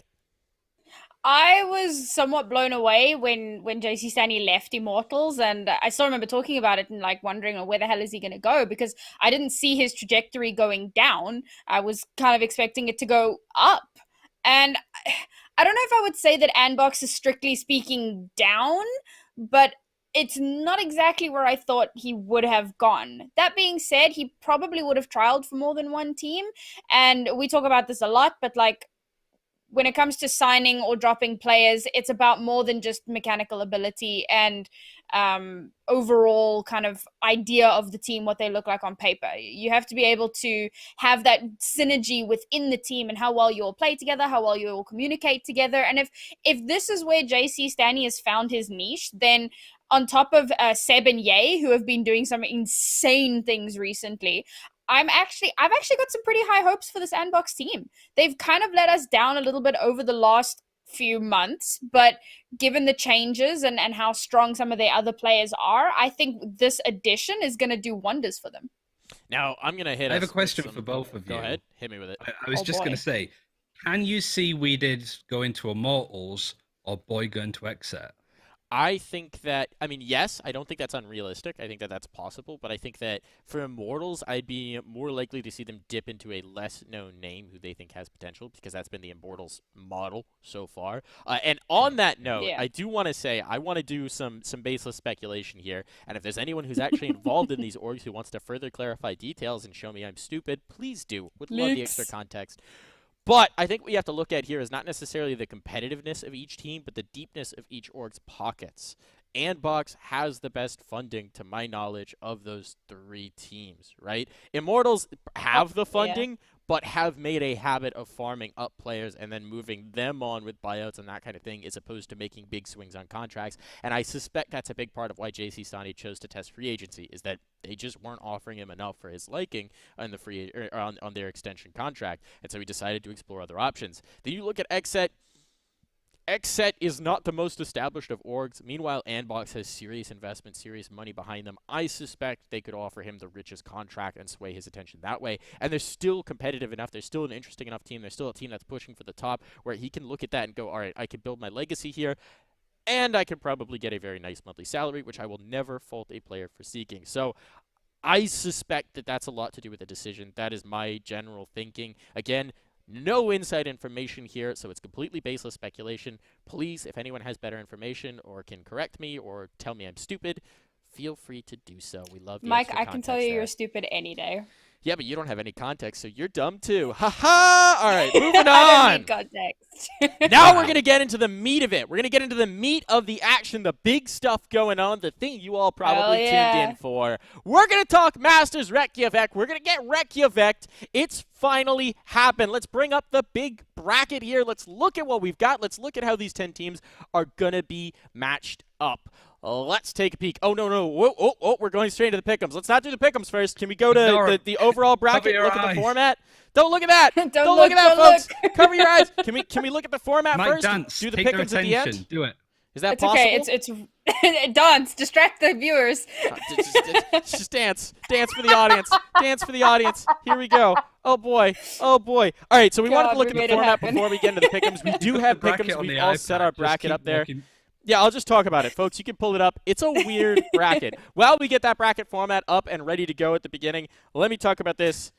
I was somewhat blown away when JC Stani left Immortals, and I still remember talking about it and like wondering, where the hell is he going to go, because I didn't see his trajectory going down. I was kind of expecting it to go up, and I don't know if I would say that Andbox is strictly speaking down, but it's not exactly where I thought he would have gone. That being said, he probably would have trialed for more than 1 team, and we talk about this a lot, but like, when it comes to signing or dropping players, it's about more than just mechanical ability and overall kind of idea of the team, what they look like on paper. You have to be able to have that synergy within the team and how well you all play together, how well you all communicate together. And if this is where JC Stani has found his niche, then on top of Seb and Ye, who have been doing some insane things recently. I've actually got some pretty high hopes for this Sandbox team. They've kind of let us down a little bit over the last few months, but given the changes and how strong some of their other players are, I think this addition is going to do wonders for them. Now, I'm going to hit I have a question for both of you. Go ahead. Hit me with it. I was just going to say, can you see we did go into Immortals or Boy going to Exet? I think that, I mean, yes, I don't think that's unrealistic. I think that that's possible, but I think that for Immortals, I'd be more likely to see them dip into a less-known name who they think has potential, because that's been the Immortals model so far. And on that note, I do want to say, I want to do some baseless speculation here, and if there's anyone who's actually involved in these orgs who wants to further clarify details and show me I'm stupid, please do. Would love the extra context. But I think what you have to look at here is not necessarily the competitiveness of each team, but the deepness of each org's pockets. Andbox has the best funding, to my knowledge, of those three teams, right? Immortals have the funding, but have made a habit of farming up players and then moving them on with buyouts and that kind of thing, as opposed to making big swings on contracts. And I suspect that's a big part of why JC Sani chose to test free agency, is that they just weren't offering him enough for his liking on the on their extension contract, and so he decided to explore other options. Then you look at Exet. Exet is not the most established of orgs. Meanwhile, Andbox has serious investment, serious money behind them. I suspect they could offer him the richest contract and sway his attention that way. And they're still competitive enough. They're still an interesting enough team. They're still a team that's pushing for the top, where he can look at that and go, all right, I can build my legacy here, and I can probably get a very nice monthly salary, which I will never fault a player for seeking. So I suspect that that's a lot to do with the decision. That is my general thinking. Again, no inside information here, so it's completely baseless speculation. Please, if anyone has better information or can correct me or tell me I'm stupid, feel free to do so. We love the Mike, extra I can tell you context you're stupid any day. Yeah, but you don't have any context, so you're dumb too. Ha-ha! All right, moving I on. don't need context. Now we're going to get into the meat of it. We're going to get into the meat of the action, the big stuff going on, the thing you all probably tuned in for. We're going to talk Masters Reykjavik. We're going to get Reykjavik. It's finally happened. Let's bring up the big bracket here. Let's look at what we've got. Let's look at how these 10 teams are going to be matched up. Let's take a peek. Oh, no. Whoa, we're going straight into the pick'ems. Let's not do the pick'ems first. Can we go to the overall bracket and look at the format? Don't look at that. Don't look at that, folks. Cover your eyes. Can we look at the format first? Dance. Do the Take pick'ems at the end? Do it. Is that It's possible? okay. It's dance. Distract the viewers. Just dance. Dance for the audience. Dance for the audience. Here we go. Oh, boy. All right, so we wanted to look at the format before we get into the pick'ems. We do have pick'ems. We've all set our bracket up there. Yeah, I'll just talk about it, folks. You can pull it up. It's a weird bracket. While we get that bracket format up and ready to go at the beginning, let me talk about this.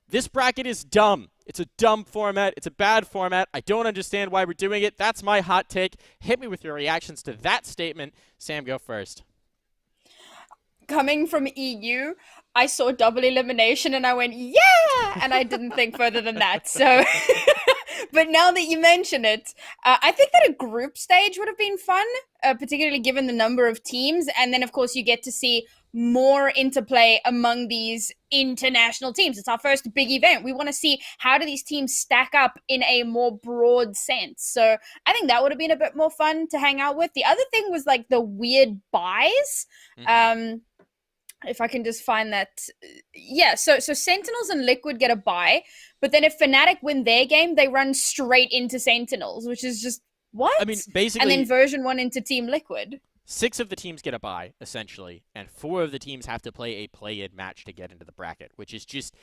This bracket is dumb. It's a dumb format. It's a bad format. I don't understand why we're doing it. That's my hot take. Hit me with your reactions to that statement. Sam, go first. Coming from EU, I saw double elimination and I went, yeah! And I didn't think further than that. So, but now that you mention it, I think that a group stage would have been fun, particularly given the number of teams. And then, of course, you get to see more interplay among these international teams. It's our first big event. We want to see how do these teams stack up in a more broad sense. So I think that would have been a bit more fun to hang out with. The other thing was like the weird buys. If I can just find that. Yeah, so Sentinels and Liquid get a buy, but then if Fnatic win their game, they run straight into Sentinels, which is just, what? I mean, basically. And then version 1 into Team Liquid. 6 of the teams get a bye, essentially, and 4 of the teams have to play a play-in match to get into the bracket, which is just...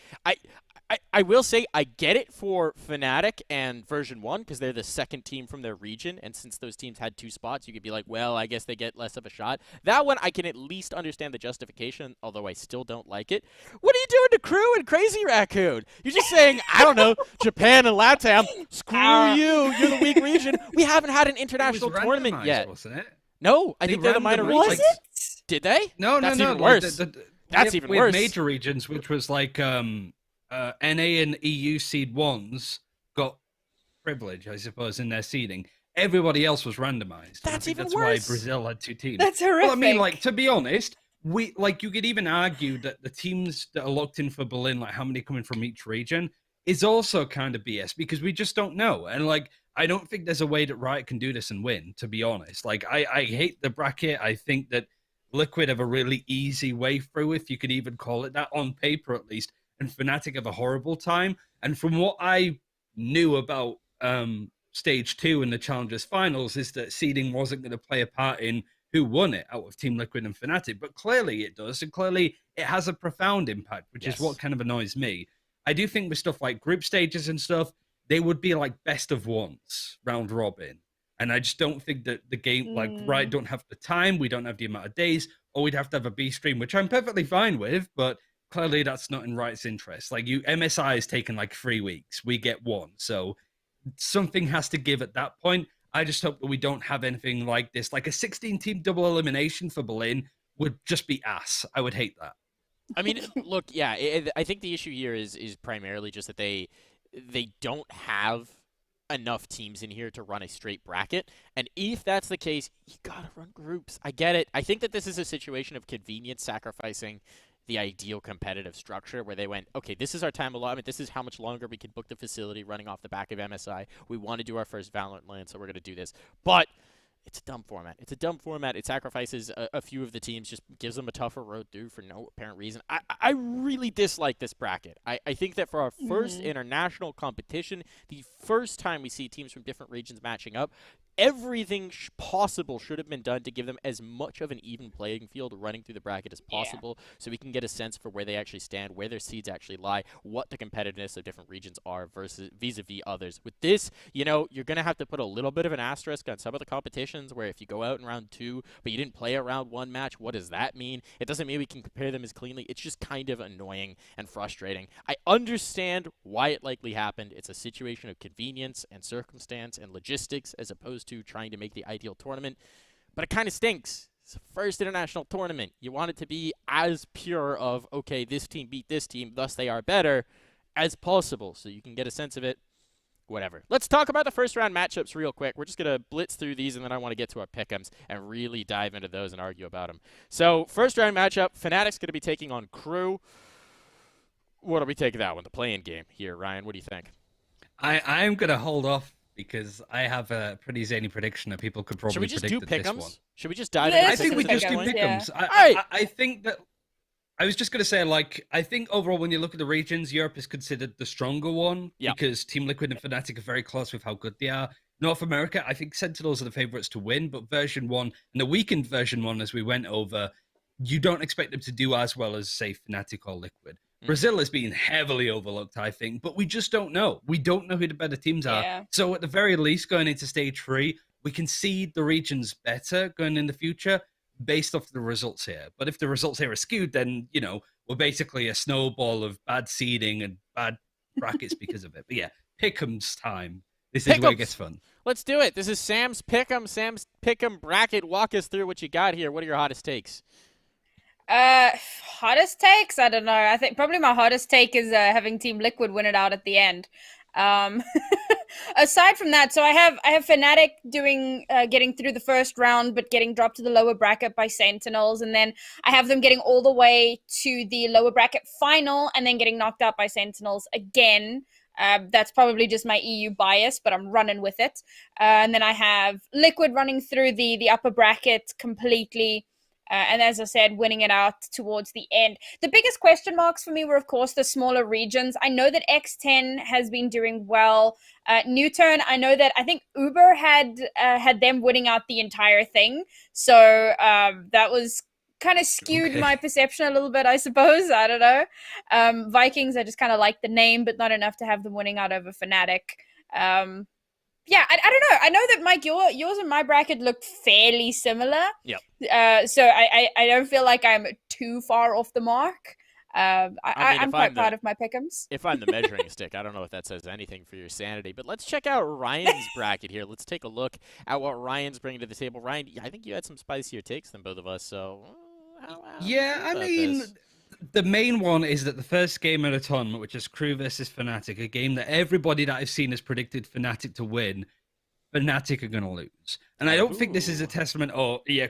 I will say I get it for Fnatic and version 1 because they're the second team from their region, and since those teams had 2 spots, you could be like, well, I guess they get less of a shot. That one, I can at least understand the justification, although I still don't like it. What are you doing to Crew and Crazy Raccoon? You're just saying, I don't know, Japan and LATAM, screw you, you're the weak region. We haven't had an international tournament yet. Wasn't it? No, I think they're the minor regions. Was it? Did they? No, That's no. even worse. That's even worse. Major regions, which was like NA and EU seed 1s got privilege, I suppose, in their seeding. Everybody else was randomized. That's even that's worse. Why Brazil had 2 teams. That's horrific. Well, I mean, like, to be honest, you could even argue that the teams that are locked in for Berlin, like how many coming from each region, is also kind of BS because we just don't know. And like, I don't think there's a way that Riot can do this and win, to be honest. Like, I hate the bracket. I think that Liquid have a really easy way through, if you could even call it that, on paper at least, and Fnatic have a horrible time. And from what I knew about Stage 2 in the Challengers Finals is that seeding wasn't going to play a part in who won it out of Team Liquid and Fnatic, but clearly it does, and clearly it has a profound impact, which is what kind of annoys me. I do think with stuff like group stages and stuff, they would be like best of ones, round robin. And I just don't think that the game, like, Riot don't have the time, we don't have the amount of days, or we'd have to have a B stream, which I'm perfectly fine with, but clearly that's not in Riot's interest. Like, MSI has taken like 3 weeks, we get 1, so something has to give at that point. I just hope that we don't have anything like this. Like a 16-team double elimination for Berlin would just be ass. I would hate that. I mean, look, yeah, I think the issue here is primarily just that they don't have enough teams in here to run a straight bracket. And if that's the case, you gotta run groups. I get it. I think that this is a situation of convenience sacrificing the ideal competitive structure where they went, okay, this is our time allotment. This is how much longer we can book the facility running off the back of MSI. We want to do our first Valorant LAN, so we're going to do this. But it's a dumb format. It's a dumb format. It sacrifices a few of the teams, just gives them a tougher road through for no apparent reason. I really dislike this bracket. I think that for our first international competition, the first time we see teams from different regions matching up, everything possible should have been done to give them as much of an even playing field running through the bracket as possible, so we can get a sense for where they actually stand, where their seeds actually lie, what the competitiveness of different regions are versus vis-a-vis others. With this, you know, you're going to have to put a little bit of an asterisk on some of the competitions where if you go out in round 2, but you didn't play a round 1 match, what does that mean? It doesn't mean we can compare them as cleanly. It's just kind of annoying and frustrating. I understand why it likely happened. It's a situation of convenience and circumstance and logistics as opposed to trying to make the ideal tournament, but it kind of stinks. It's the first international tournament. You want it to be as pure of, okay, this team beat this team, thus they are better, as possible, so you can get a sense of it. Whatever. Let's talk about the first round matchups real quick. We're just going to blitz through these, and then I want to get to our pick'ems and really dive into those and argue about them. So, first round matchup, Fnatic's going to be taking on Crew. What do we take that one? The play-in game here, Ryan. What do you think? I'm going to hold off because I have a pretty zany prediction that people could probably predict. Should we just do pick'ems? Should we just dive Yeah, into I think we just do pick'ems. Yeah. I think that I was just going to say, like, I think overall when you look at the regions, Europe is considered the stronger one because Team Liquid and Fnatic are very close with how good they are. North America, I think Sentinels are the favorites to win, but version 1 and the weakened version 1, as we went over, you don't expect them to do as well as, say, Fnatic or Liquid. Brazil is being heavily overlooked, I think, but we just don't know. We don't know who the better teams are. Yeah. So at the very least, going into stage 3, we can seed the regions better going in the future based off the results here. But if the results here are skewed, then, you know, we're basically a snowball of bad seeding and bad brackets because of it. But yeah, pick'ems time. This is where it gets fun. Let's do it. This is Sam's pick'em. Sam's pick'em bracket. Walk us through what you got here. What are your hottest takes? Hottest takes? I don't know. I think probably my hottest take is having Team Liquid win it out at the end. Aside from that, so I have Fnatic doing getting through the first round, but getting dropped to the lower bracket by Sentinels, and then I have them getting all the way to the lower bracket final, and then getting knocked out by Sentinels again. That's probably just my EU bias, but I'm running with it. And then I have Liquid running through the upper bracket completely. And as I said, winning it out towards the end. The biggest question marks for me were, of course, the smaller regions. I know that X10 has been doing well. Newturn, I know that I think Uber had them winning out the entire thing. So that was kind of skewed my perception a little bit, I suppose. I don't know. Vikings, I just kind of like the name, but not enough to have them winning out over Fnatic. Yeah, I don't know. I know that, Mike, yours and my bracket looked fairly similar. Yeah. So I don't feel like I'm too far off the mark. I'm quite proud of my pick'ems. If I'm the measuring stick, I don't know if that says anything for your sanity. But let's check out Ryan's bracket here. Let's take a look at what Ryan's bringing to the table. Ryan, I think you had some spicier takes than both of us. So, I mean, the main one is that the first game of the tournament, which is Crew versus Fnatic, a game that everybody that I've seen has predicted Fnatic to win, Fnatic are going to lose. And I don't think this is a testament,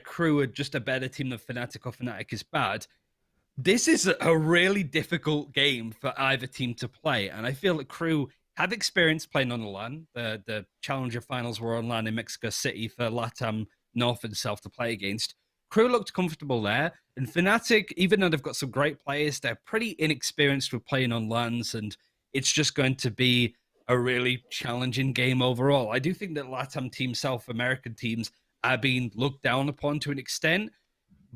Crew are just a better team than Fnatic or Fnatic is bad. This is a really difficult game for either team to play. And I feel that Crew have experience playing on the LAN. The Challenger finals were on LAN in Mexico City for LATAM North and South to play against. Crew looked comfortable there. And Fnatic, even though they've got some great players, they're pretty inexperienced with playing on lands, and it's just going to be a really challenging game overall. I do think that LATAM teams, South American teams, are being looked down upon to an extent,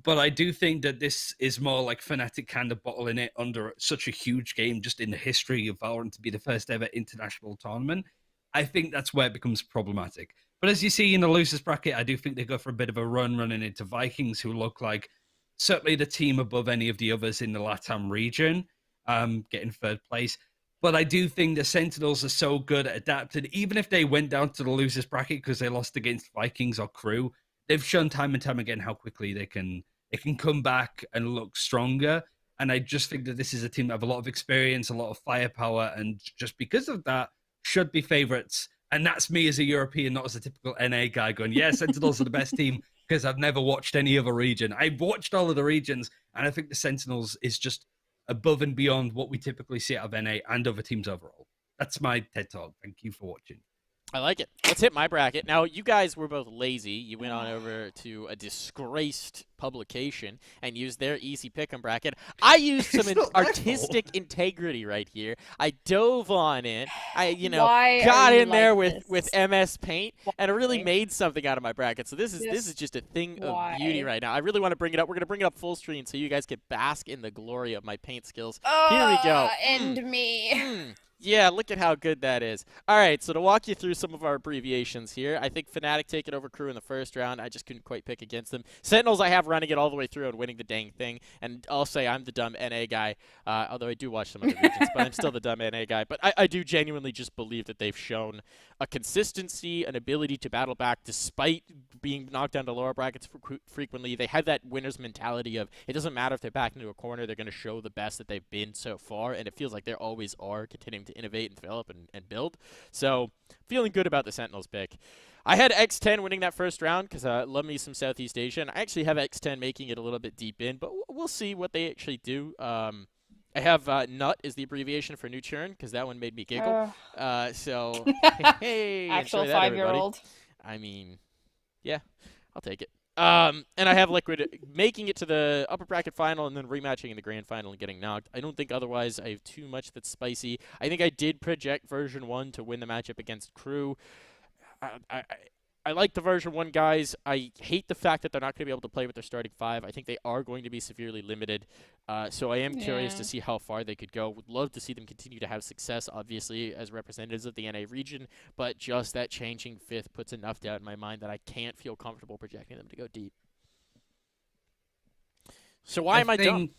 but I do think that this is more like Fnatic kind of bottling it under such a huge game just in the history of Valorant to be the first ever international tournament. I think that's where it becomes problematic. But as you see in the losers bracket, I do think they go for a bit of a run running into Vikings, who look like certainly the team above any of the others in the LATAM region, getting third place. But I do think the Sentinels are so good at adapting. Even if they went down to the losers bracket because they lost against Vikings or Crew, they've shown time and time again how quickly they can come back and look stronger. And I just think that this is a team that have a lot of experience, a lot of firepower, and just because of that, should be favorites. And that's me as a European, not as a typical NA guy going, yeah, Sentinels are the best team because I've never watched any other region. I've watched all of the regions, and I think the Sentinels is just above and beyond what we typically see out of NA and other teams overall. That's my TED Talk. Thank you for watching. I like it. Let's hit my bracket. Now, you guys were both lazy. You went on over to a disgraced publication and used their easy pick'em bracket. I used some artistic integrity right here. I dove on in. I, got in there with MS Paint and really made something out of my bracket. So this is just a thing of beauty right now. I really want to bring it up. We're going to bring it up full screen so you guys can bask in the glory of my paint skills. Here we go. End me. Yeah, look at how good that is. All right, so to walk you through some of our abbreviations here, I think Fnatic taking over Crew in the first round. I just couldn't quite pick against them. Sentinels, I have running it all the way through and winning the dang thing. And I'll say I'm the dumb NA guy, although I do watch some other regions, but I'm still the dumb NA guy. But I do genuinely just believe that they've shown a consistency, an ability to battle back despite being knocked down to lower brackets frequently. They have that winner's mentality of it doesn't matter if they're back into a corner, they're going to show the best that they've been so far, and it feels like they always are continuing to innovate and develop and build. So feeling good about the Sentinels pick. I had X10 winning that first round because I love me some Southeast Asia, and I actually have X10 making it a little bit deep in, but we'll see what they actually do. I have NUT is the abbreviation for Nuturin because that one made me giggle. So, hey, actual enjoy that, 5-year-old. I mean, yeah, I'll take it. And I have Liquid making it to the upper bracket final and then rematching in the grand final and getting knocked. I don't think otherwise I have too much that's spicy. I think I did project version 1 to win the matchup against Crew. I like the version 1 guys. I hate the fact that they're not going to be able to play with their starting 5. I think they are going to be severely limited. So I am curious to see how far they could go. Would love to see them continue to have success, obviously, as representatives of the NA region. But just that changing 5th puts enough doubt in my mind that I can't feel comfortable projecting them to go deep. So why am I dumb?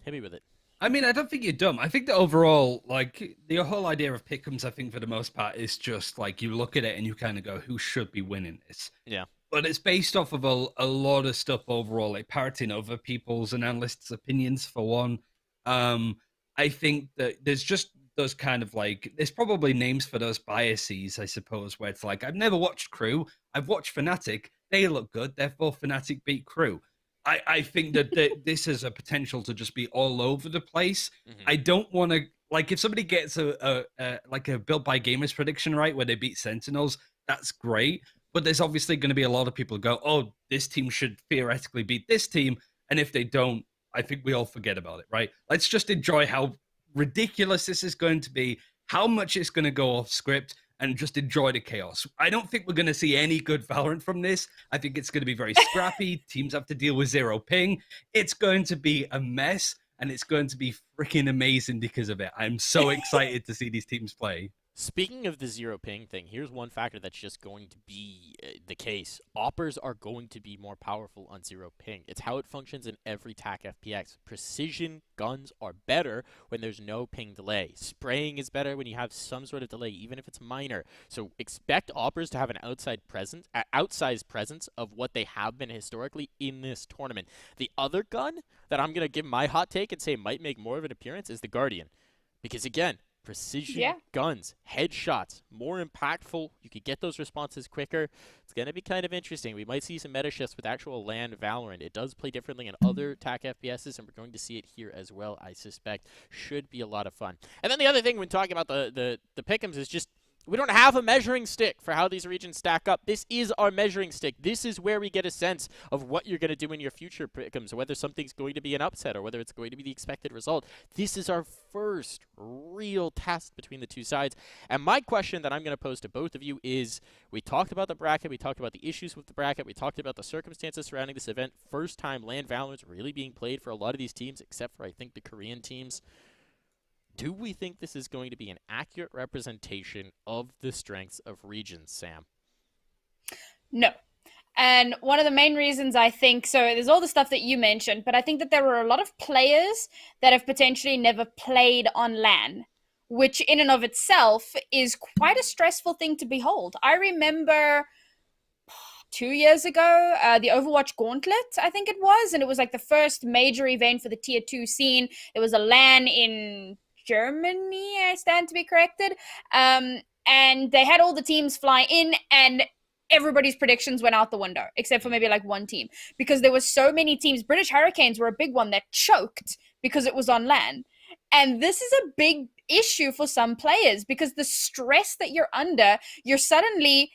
Hit me with it. I mean, I don't think you're dumb. I think that overall, like, the whole idea of pick'ems, I think, for the most part, is just, like, you look at it and you kind of go, who should be winning this? Yeah. But it's based off of a lot of stuff overall, like parroting other people's and analysts' opinions, for one. I think that there's just those kind of, like, there's probably names for those biases, I suppose, where it's like, I've never watched Crew. I've watched Fnatic. They look good. Therefore, Fnatic beat Crew. I think that this has a potential to just be all over the place. Mm-hmm. I don't want to, like, if somebody gets a built by gamers prediction right where they beat Sentinels, that's great. But there's obviously going to be a lot of people who go, oh, this team should theoretically beat this team. And if they don't, I think we all forget about it, right? Let's just enjoy how ridiculous this is going to be, how much it's going to go off script, and just enjoy the chaos. I don't think we're going to see any good Valorant from this. I think it's going to be very scrappy. Teams have to deal with zero ping. It's going to be a mess, and it's going to be freaking amazing because of it. I'm so excited to see these teams play. Speaking of the zero ping thing, here's one factor that's just going to be the case. Oppers are going to be more powerful on zero ping. It's how it functions in every TAC FPX. Precision guns are better when there's no ping delay. Spraying is better when you have some sort of delay, even if it's minor. So expect Oppers to have an outsized presence of what they have been historically in this tournament. The other gun that I'm going to give my hot take and say might make more of an appearance is the Guardian. Because again, precision guns, headshots, more impactful. You could get those responses quicker. It's going to be kind of interesting. We might see some meta shifts with actual land Valorant. It does play differently in other TAC FPSs, and we're going to see it here as well, I suspect. Should be a lot of fun. And then the other thing when talking about the pick'ems is just We don't have a measuring stick for how these regions stack up. This is our measuring stick. This is where we get a sense of what you're going to do in your future pick'ems, whether something's going to be an upset or whether it's going to be the expected result. This is our first real test between the two sides. And my question that I'm going to pose to both of you is, we talked about the bracket, we talked about the issues with the bracket, we talked about the circumstances surrounding this event. First time LAN Valorant's really being played for a lot of these teams, except for, I think, the Korean teams. Do we think this is going to be an accurate representation of the strengths of regions, Sam? No. And one of the main reasons I think, so there's all the stuff that you mentioned, but I think that there were a lot of players that have potentially never played on LAN, which in and of itself is quite a stressful thing to behold. I remember 2 years ago, the Overwatch Gauntlet, I think it was, and it was like the first major event for the tier 2 scene. It was a LAN in Germany, I stand to be corrected. And they had all the teams fly in, and everybody's predictions went out the window, except for maybe like one team, because there were so many teams. British Hurricanes were a big one that choked because it was on LAN. And this is a big issue for some players, because the stress that you're under, you're suddenly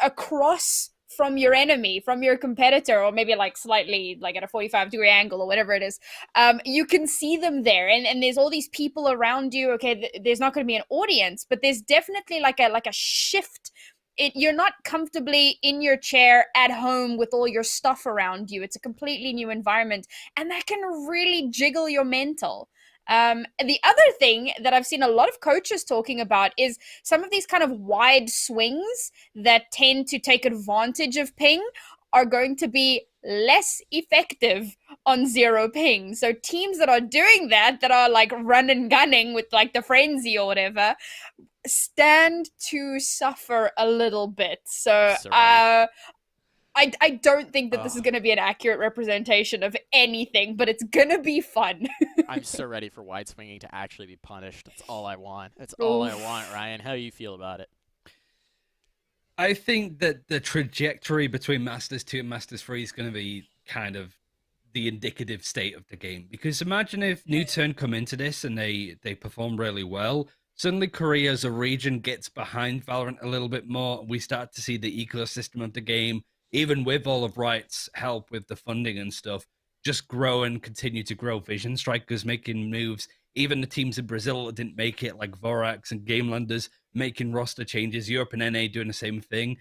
across from your enemy, from your competitor, or maybe like slightly like at a 45-degree angle or whatever it is. You can see them there, and there's all these people around you. Okay, there's not going to be an audience, but there's definitely like a shift. You're not comfortably in your chair at home with all your stuff around you. It's a completely new environment, and that can really jiggle your mental. The other thing that I've seen a lot of coaches talking about is some of these kind of wide swings that tend to take advantage of ping are going to be less effective on zero ping. So teams that are doing that are like run and gunning with like the frenzy or whatever, stand to suffer a little bit. So I don't think that this is going to be an accurate representation of anything, but it's going to be fun. I'm so ready for wide swinging to actually be punished. That's all I want. That's all I want, Ryan. How do you feel about it? I think that the trajectory between Masters 2 and Masters 3 is going to be kind of the indicative state of the game. Because imagine if Newturn come into this and they perform really well. Suddenly Korea as a region gets behind Valorant a little bit more. We start to see the ecosystem of the game, even with all of Riot's help with the funding and stuff, just grow and continue to grow. Vision Strikers making moves. Even the teams in Brazil that didn't make it, like Vorax and Gamelanders, making roster changes. Europe and NA doing the same thing.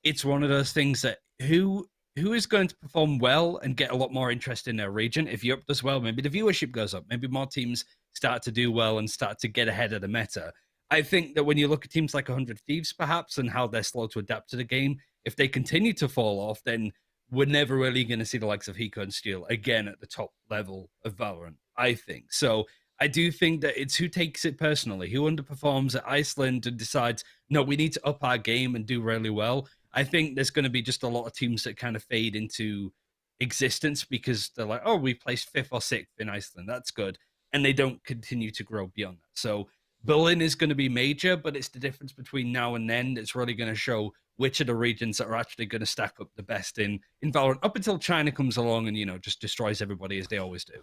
It's one of those things that who is going to perform well and get a lot more interest in their region? If Europe does well, maybe the viewership goes up. Maybe more teams start to do well and start to get ahead of the meta. I think that when you look at teams like 100 Thieves, perhaps, and how they're slow to adapt to the game, if they continue to fall off, then we're never really going to see the likes of Hiko and Steel again at the top level of Valorant, I think. So I do think that it's who takes it personally, who underperforms at Iceland and decides, no, we need to up our game and do really well. I think there's going to be just a lot of teams that kind of fade into existence because they're like, oh, we placed 5th or 6th in Iceland. That's good. And they don't continue to grow beyond that. So Berlin is going to be major, but it's the difference between now and then that's really going to show which of the regions that are actually going to stack up the best in Valorant, up until China comes along and, you know, just destroys everybody as they always do.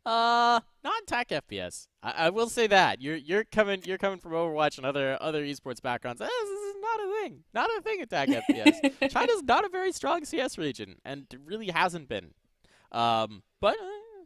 Not tech FPS. I will say that. You're coming from Overwatch and other esports backgrounds. This is not a thing. Not a thing at tech FPS. China's not a very strong CS region, and really hasn't been. But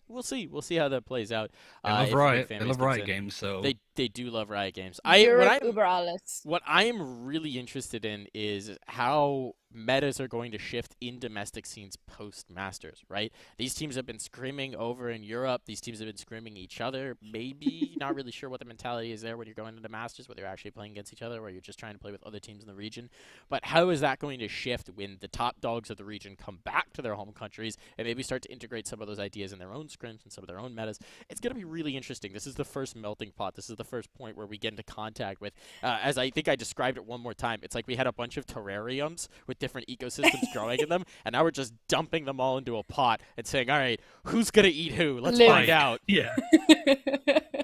we'll see. We'll see how that plays out. They love Riot. They love Riot games, so they do love Riot games. What I am really interested in is how metas are going to shift in domestic scenes post-Masters, right? These teams have been screaming over in Europe. These teams have been screaming each other. Maybe not really sure what the mentality is there when you're going into Masters, whether you're actually playing against each other or you're just trying to play with other teams in the region. But how is that going to shift when the top dogs of the region come back to their home countries and maybe start to integrate some of those ideas in their own scrims and some of their own metas? It's going to be really interesting. This is the first melting pot. This is the first point where we get into contact with, as I think I described it one more time, it's like we had a bunch of terrariums with different ecosystems growing in them, and now we're just dumping them all into a pot and saying, all right, who's going to eat who? Let's find out. Yeah.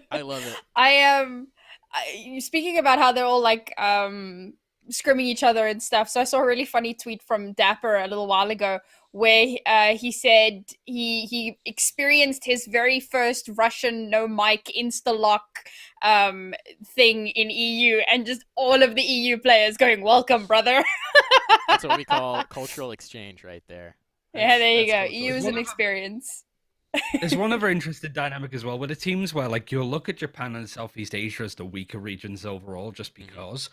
I love it. I am speaking about how they're all like scrimming each other and stuff. So I saw a really funny tweet from Dapper a little while ago where he said he experienced his very first Russian no mic insta-lock thing in EU, and just all of the EU players going, "Welcome, brother." That's what we call cultural exchange right there. Yeah, there you go. cultural EU is an exchange. experience. There's one other interesting dynamic as well with the teams where, like, you'll look at Japan and Southeast Asia as the weaker regions overall, just because.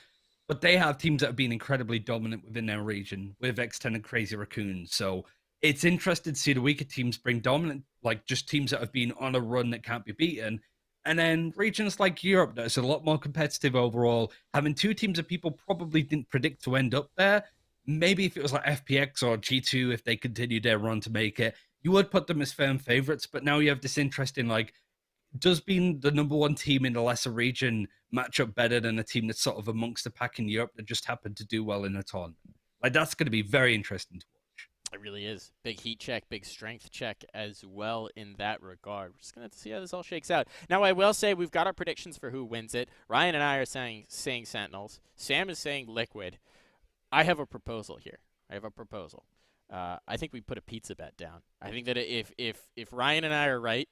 But they have teams that have been incredibly dominant within their region with X10 and Crazy Raccoons. So it's interesting to see the weaker teams bring dominant, like, just teams that have been on a run that can't be beaten. And then regions like Europe, that's a lot more competitive overall, having two teams that people probably didn't predict to end up there. Maybe if it was like FPX or G2, if they continued their run to make it, you would put them as firm favorites. But now you have this interest in, like, does being the number one team in the lesser region match up better than a team that's sort of amongst the pack in Europe that just happened to do well in a tournament? Like, that's going to be very interesting to watch. It really is. Big heat check, big strength check as well in that regard. We're just going to see how this all shakes out. Now, I will say we've got our predictions for who wins it. Ryan and I are saying Sentinels. Sam is saying Liquid. I have a proposal here. I think we put a pizza bet down. I think that if Ryan and I are right,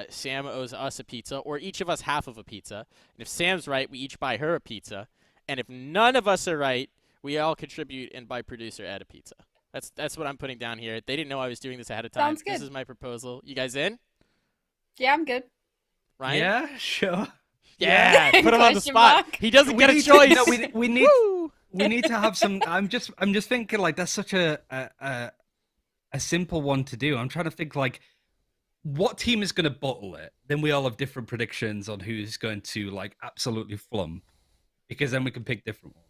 Sam owes us a pizza, or each of us half of a pizza. And if Sam's right, we each buy her a pizza. And if none of us are right, we all contribute and buy producer Ed a pizza. That's what I'm putting down here. They didn't know I was doing this ahead of time. Sounds good. This is my proposal. You guys in? Yeah, I'm good. Ryan? Yeah, sure. Yeah, put him on the Question spot. mark. He doesn't get a need choice. To, we need Woo! we need to have some. I'm just thinking, like, that's such a simple one to do. I'm trying to think, like, what team is going to bottle it? Then we all have different predictions on who's going to, like, absolutely flump, because then we can pick different ones.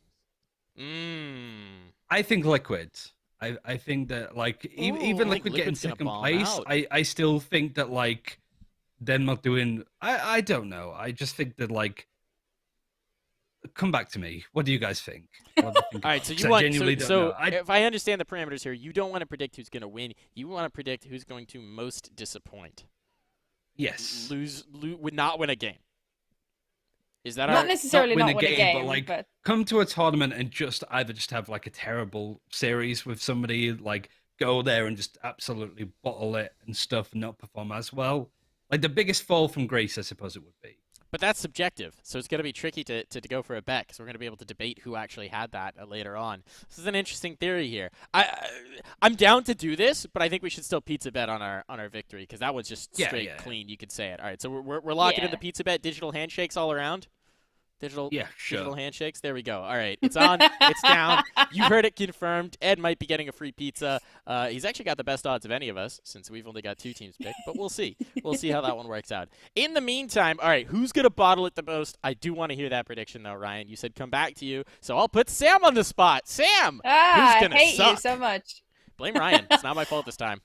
I think Liquid. I think that, like, even Liquid getting Liquid's gonna second bomb place, out. I still think that, like, them not doing. I don't know. I just think that, like, come back to me. What do you guys think? All right, so 'Cause you I want genuinely don't so know. if I understand the parameters here, you don't want to predict who's going to win. You want to predict who's going to most disappoint. Yes. Would not win a game. Is that Not necessarily not win a game, but, like, but come to a tournament and just either just have, like, a terrible series with somebody, like, go there and just absolutely bottle it and stuff and not perform as well. Like, the biggest fall from grace, I suppose it would be. But that's subjective, so it's going to be tricky to go for a bet, because we're going to be able to debate who actually had that later on. This is an interesting theory here. I'm down to do this, but I think we should still pizza bet on our victory, because that was just straight clean. You could say it. All right, so we're locking in the pizza bet. Digital handshakes all around. Digital handshakes. There we go. All right, it's on. It's down. You heard it confirmed. Ed might be getting a free pizza. He's actually got the best odds of any of us, since we've only got 2 teams picked. But we'll see. We'll see how that one works out. In the meantime, all right, who's gonna bottle it the most? I do want to hear that prediction, though, Ryan. You said come back to you, so I'll put Sam on the spot. Sam, who's I gonna hate suck? you so much. Blame Ryan. It's not my fault this time.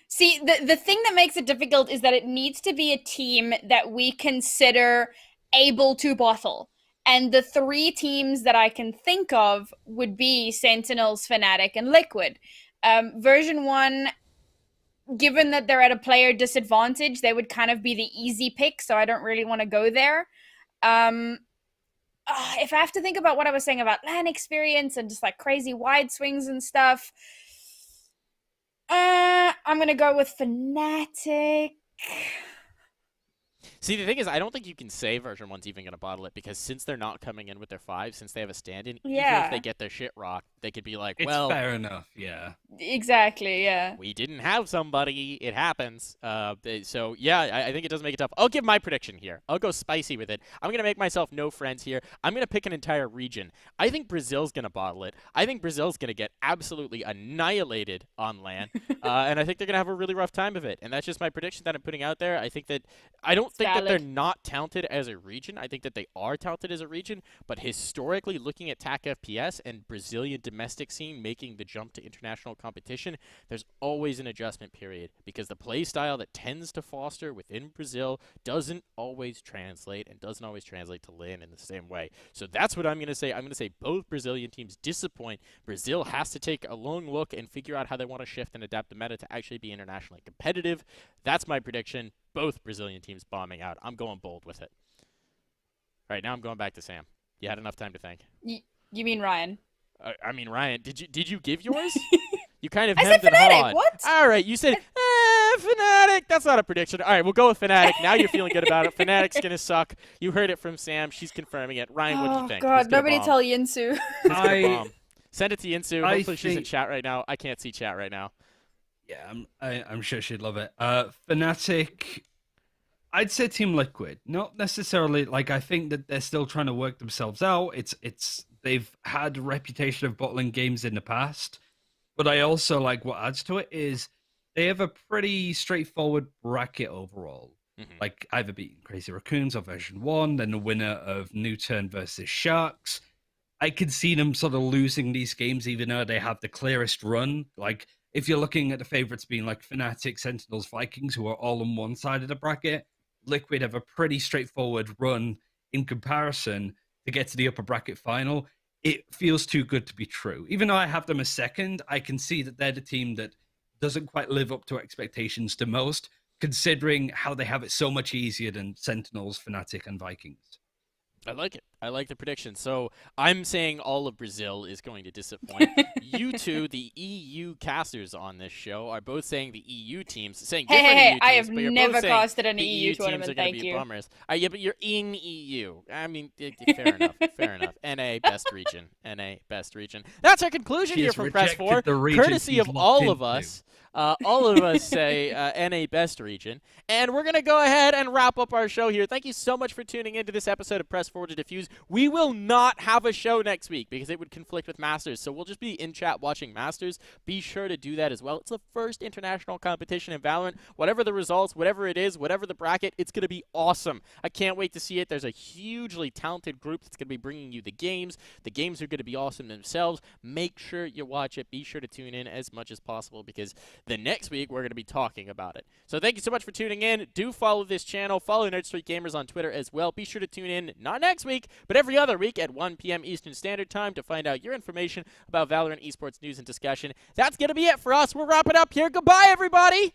See, the thing that makes it difficult is that it needs to be a team that we consider able to bottle. And the 3 teams that I can think of would be Sentinels, Fnatic, and Liquid. Version 1, given that they're at a player disadvantage, they would kind of be the easy pick, so I don't really want to go there. If I have to think about what I was saying about LAN experience and just, like, crazy wide swings and stuff, I'm gonna go with Fnatic. See, the thing is, I don't think you can say version 1's even going to bottle it, because since they're not coming in with their 5, since they have a stand-in, even if they get their shit rocked, they could be like, It's well, fair enough, yeah. Exactly, yeah. we didn't have somebody. It happens. So, yeah, I think it does make it tough. I'll give my prediction here. I'll go spicy with it. I'm going to make myself no friends here. I'm going to pick an entire region. I think Brazil's going to bottle it. I think Brazil's going to get absolutely annihilated on LAN, and I think they're going to have a really rough time of it. And that's just my prediction that I'm putting out there. I think that I don't think that they're not talented as a region. I think that they are talented as a region, but historically, looking at TAC FPS and Brazilian domestic scene making the jump to international competition, there's always an adjustment period, because the play style that tends to foster within Brazil doesn't always translate, and doesn't always translate to LAN in the same way. So that's what I'm going to say. I'm going to say both Brazilian teams disappoint. Brazil has to take a long look and figure out how they want to shift and adapt the meta to actually be internationally competitive. That's my prediction. Both Brazilian teams bombing out. I'm going bold with it. All right, now I'm going back to Sam. You had enough time to think. You mean Ryan? I mean, Ryan, did you give yours? You kind of I said hemmed and Fnatic. hawed. What? All right, you said Fnatic. That's not a prediction. All right, we'll go with Fnatic. Now you're feeling good about it. Fnatic's gonna suck. You heard it from Sam. She's confirming it. Ryan, what do you think? God, Who's gonna nobody bomb? tell Yinsu. Who's gonna bomb? Send it to Yinsu. I Hopefully she's in think- chat right now. I can't see chat right now. Yeah, I'm sure she'd love it. Fnatic, I'd say Team Liquid. Not necessarily like I think that they're still trying to work themselves out. It's they've had a reputation of bottling games in the past, but I also like what adds to it is they have a pretty straightforward bracket overall. Like either beating Crazy Raccoons or version 1, then the winner of New Turn versus Sharks. I could see them sort of losing these games even though they have the clearest run. Like if you're looking at the favorites being like Fnatic, Sentinels, Vikings, who are all on one side of the bracket, Liquid have a pretty straightforward run in comparison to get to the upper bracket final. It feels too good to be true. Even though I have them as second, I can see that they're the team that doesn't quite live up to expectations the most, considering how they have it so much easier than Sentinels, Fnatic, and Vikings. I like it. I like the prediction. So I'm saying all of Brazil is going to disappoint. You two, the EU casters on this show, are both saying the EU teams, saying different EU teams, I have but you're never both saying casted an the EU teams tournament, are gonna thank be you. bummers. Yeah, but you're in EU. I mean, fair enough. Fair enough. NA best region. NA best region. That's our conclusion She here has from Press rejected 4, the region courtesy she's of locked all of into. us. All of us say NA best region. And we're going to go ahead and wrap up our show here. Thank you so much for tuning into this episode of Press Forward to Defuse. We will not have a show next week because it would conflict with Masters. So we'll just be in chat watching Masters. Be sure to do that as well. It's the first international competition in Valorant. Whatever the results, whatever it is, whatever the bracket, it's going to be awesome. I can't wait to see it. There's a hugely talented group that's going to be bringing you the games. The games are going to be awesome themselves. Make sure you watch it. Be sure to tune in as much as possible because the next week we're going to be talking about it. So thank you so much for tuning in. Do follow this channel. Follow Nerd Street Gamers on Twitter as well. Be sure to tune in, not next week, but every other week at 1 p.m. Eastern Standard Time to find out your information about Valorant esports news and discussion. That's going to be it for us. We'll wrap it up here. Goodbye, everybody!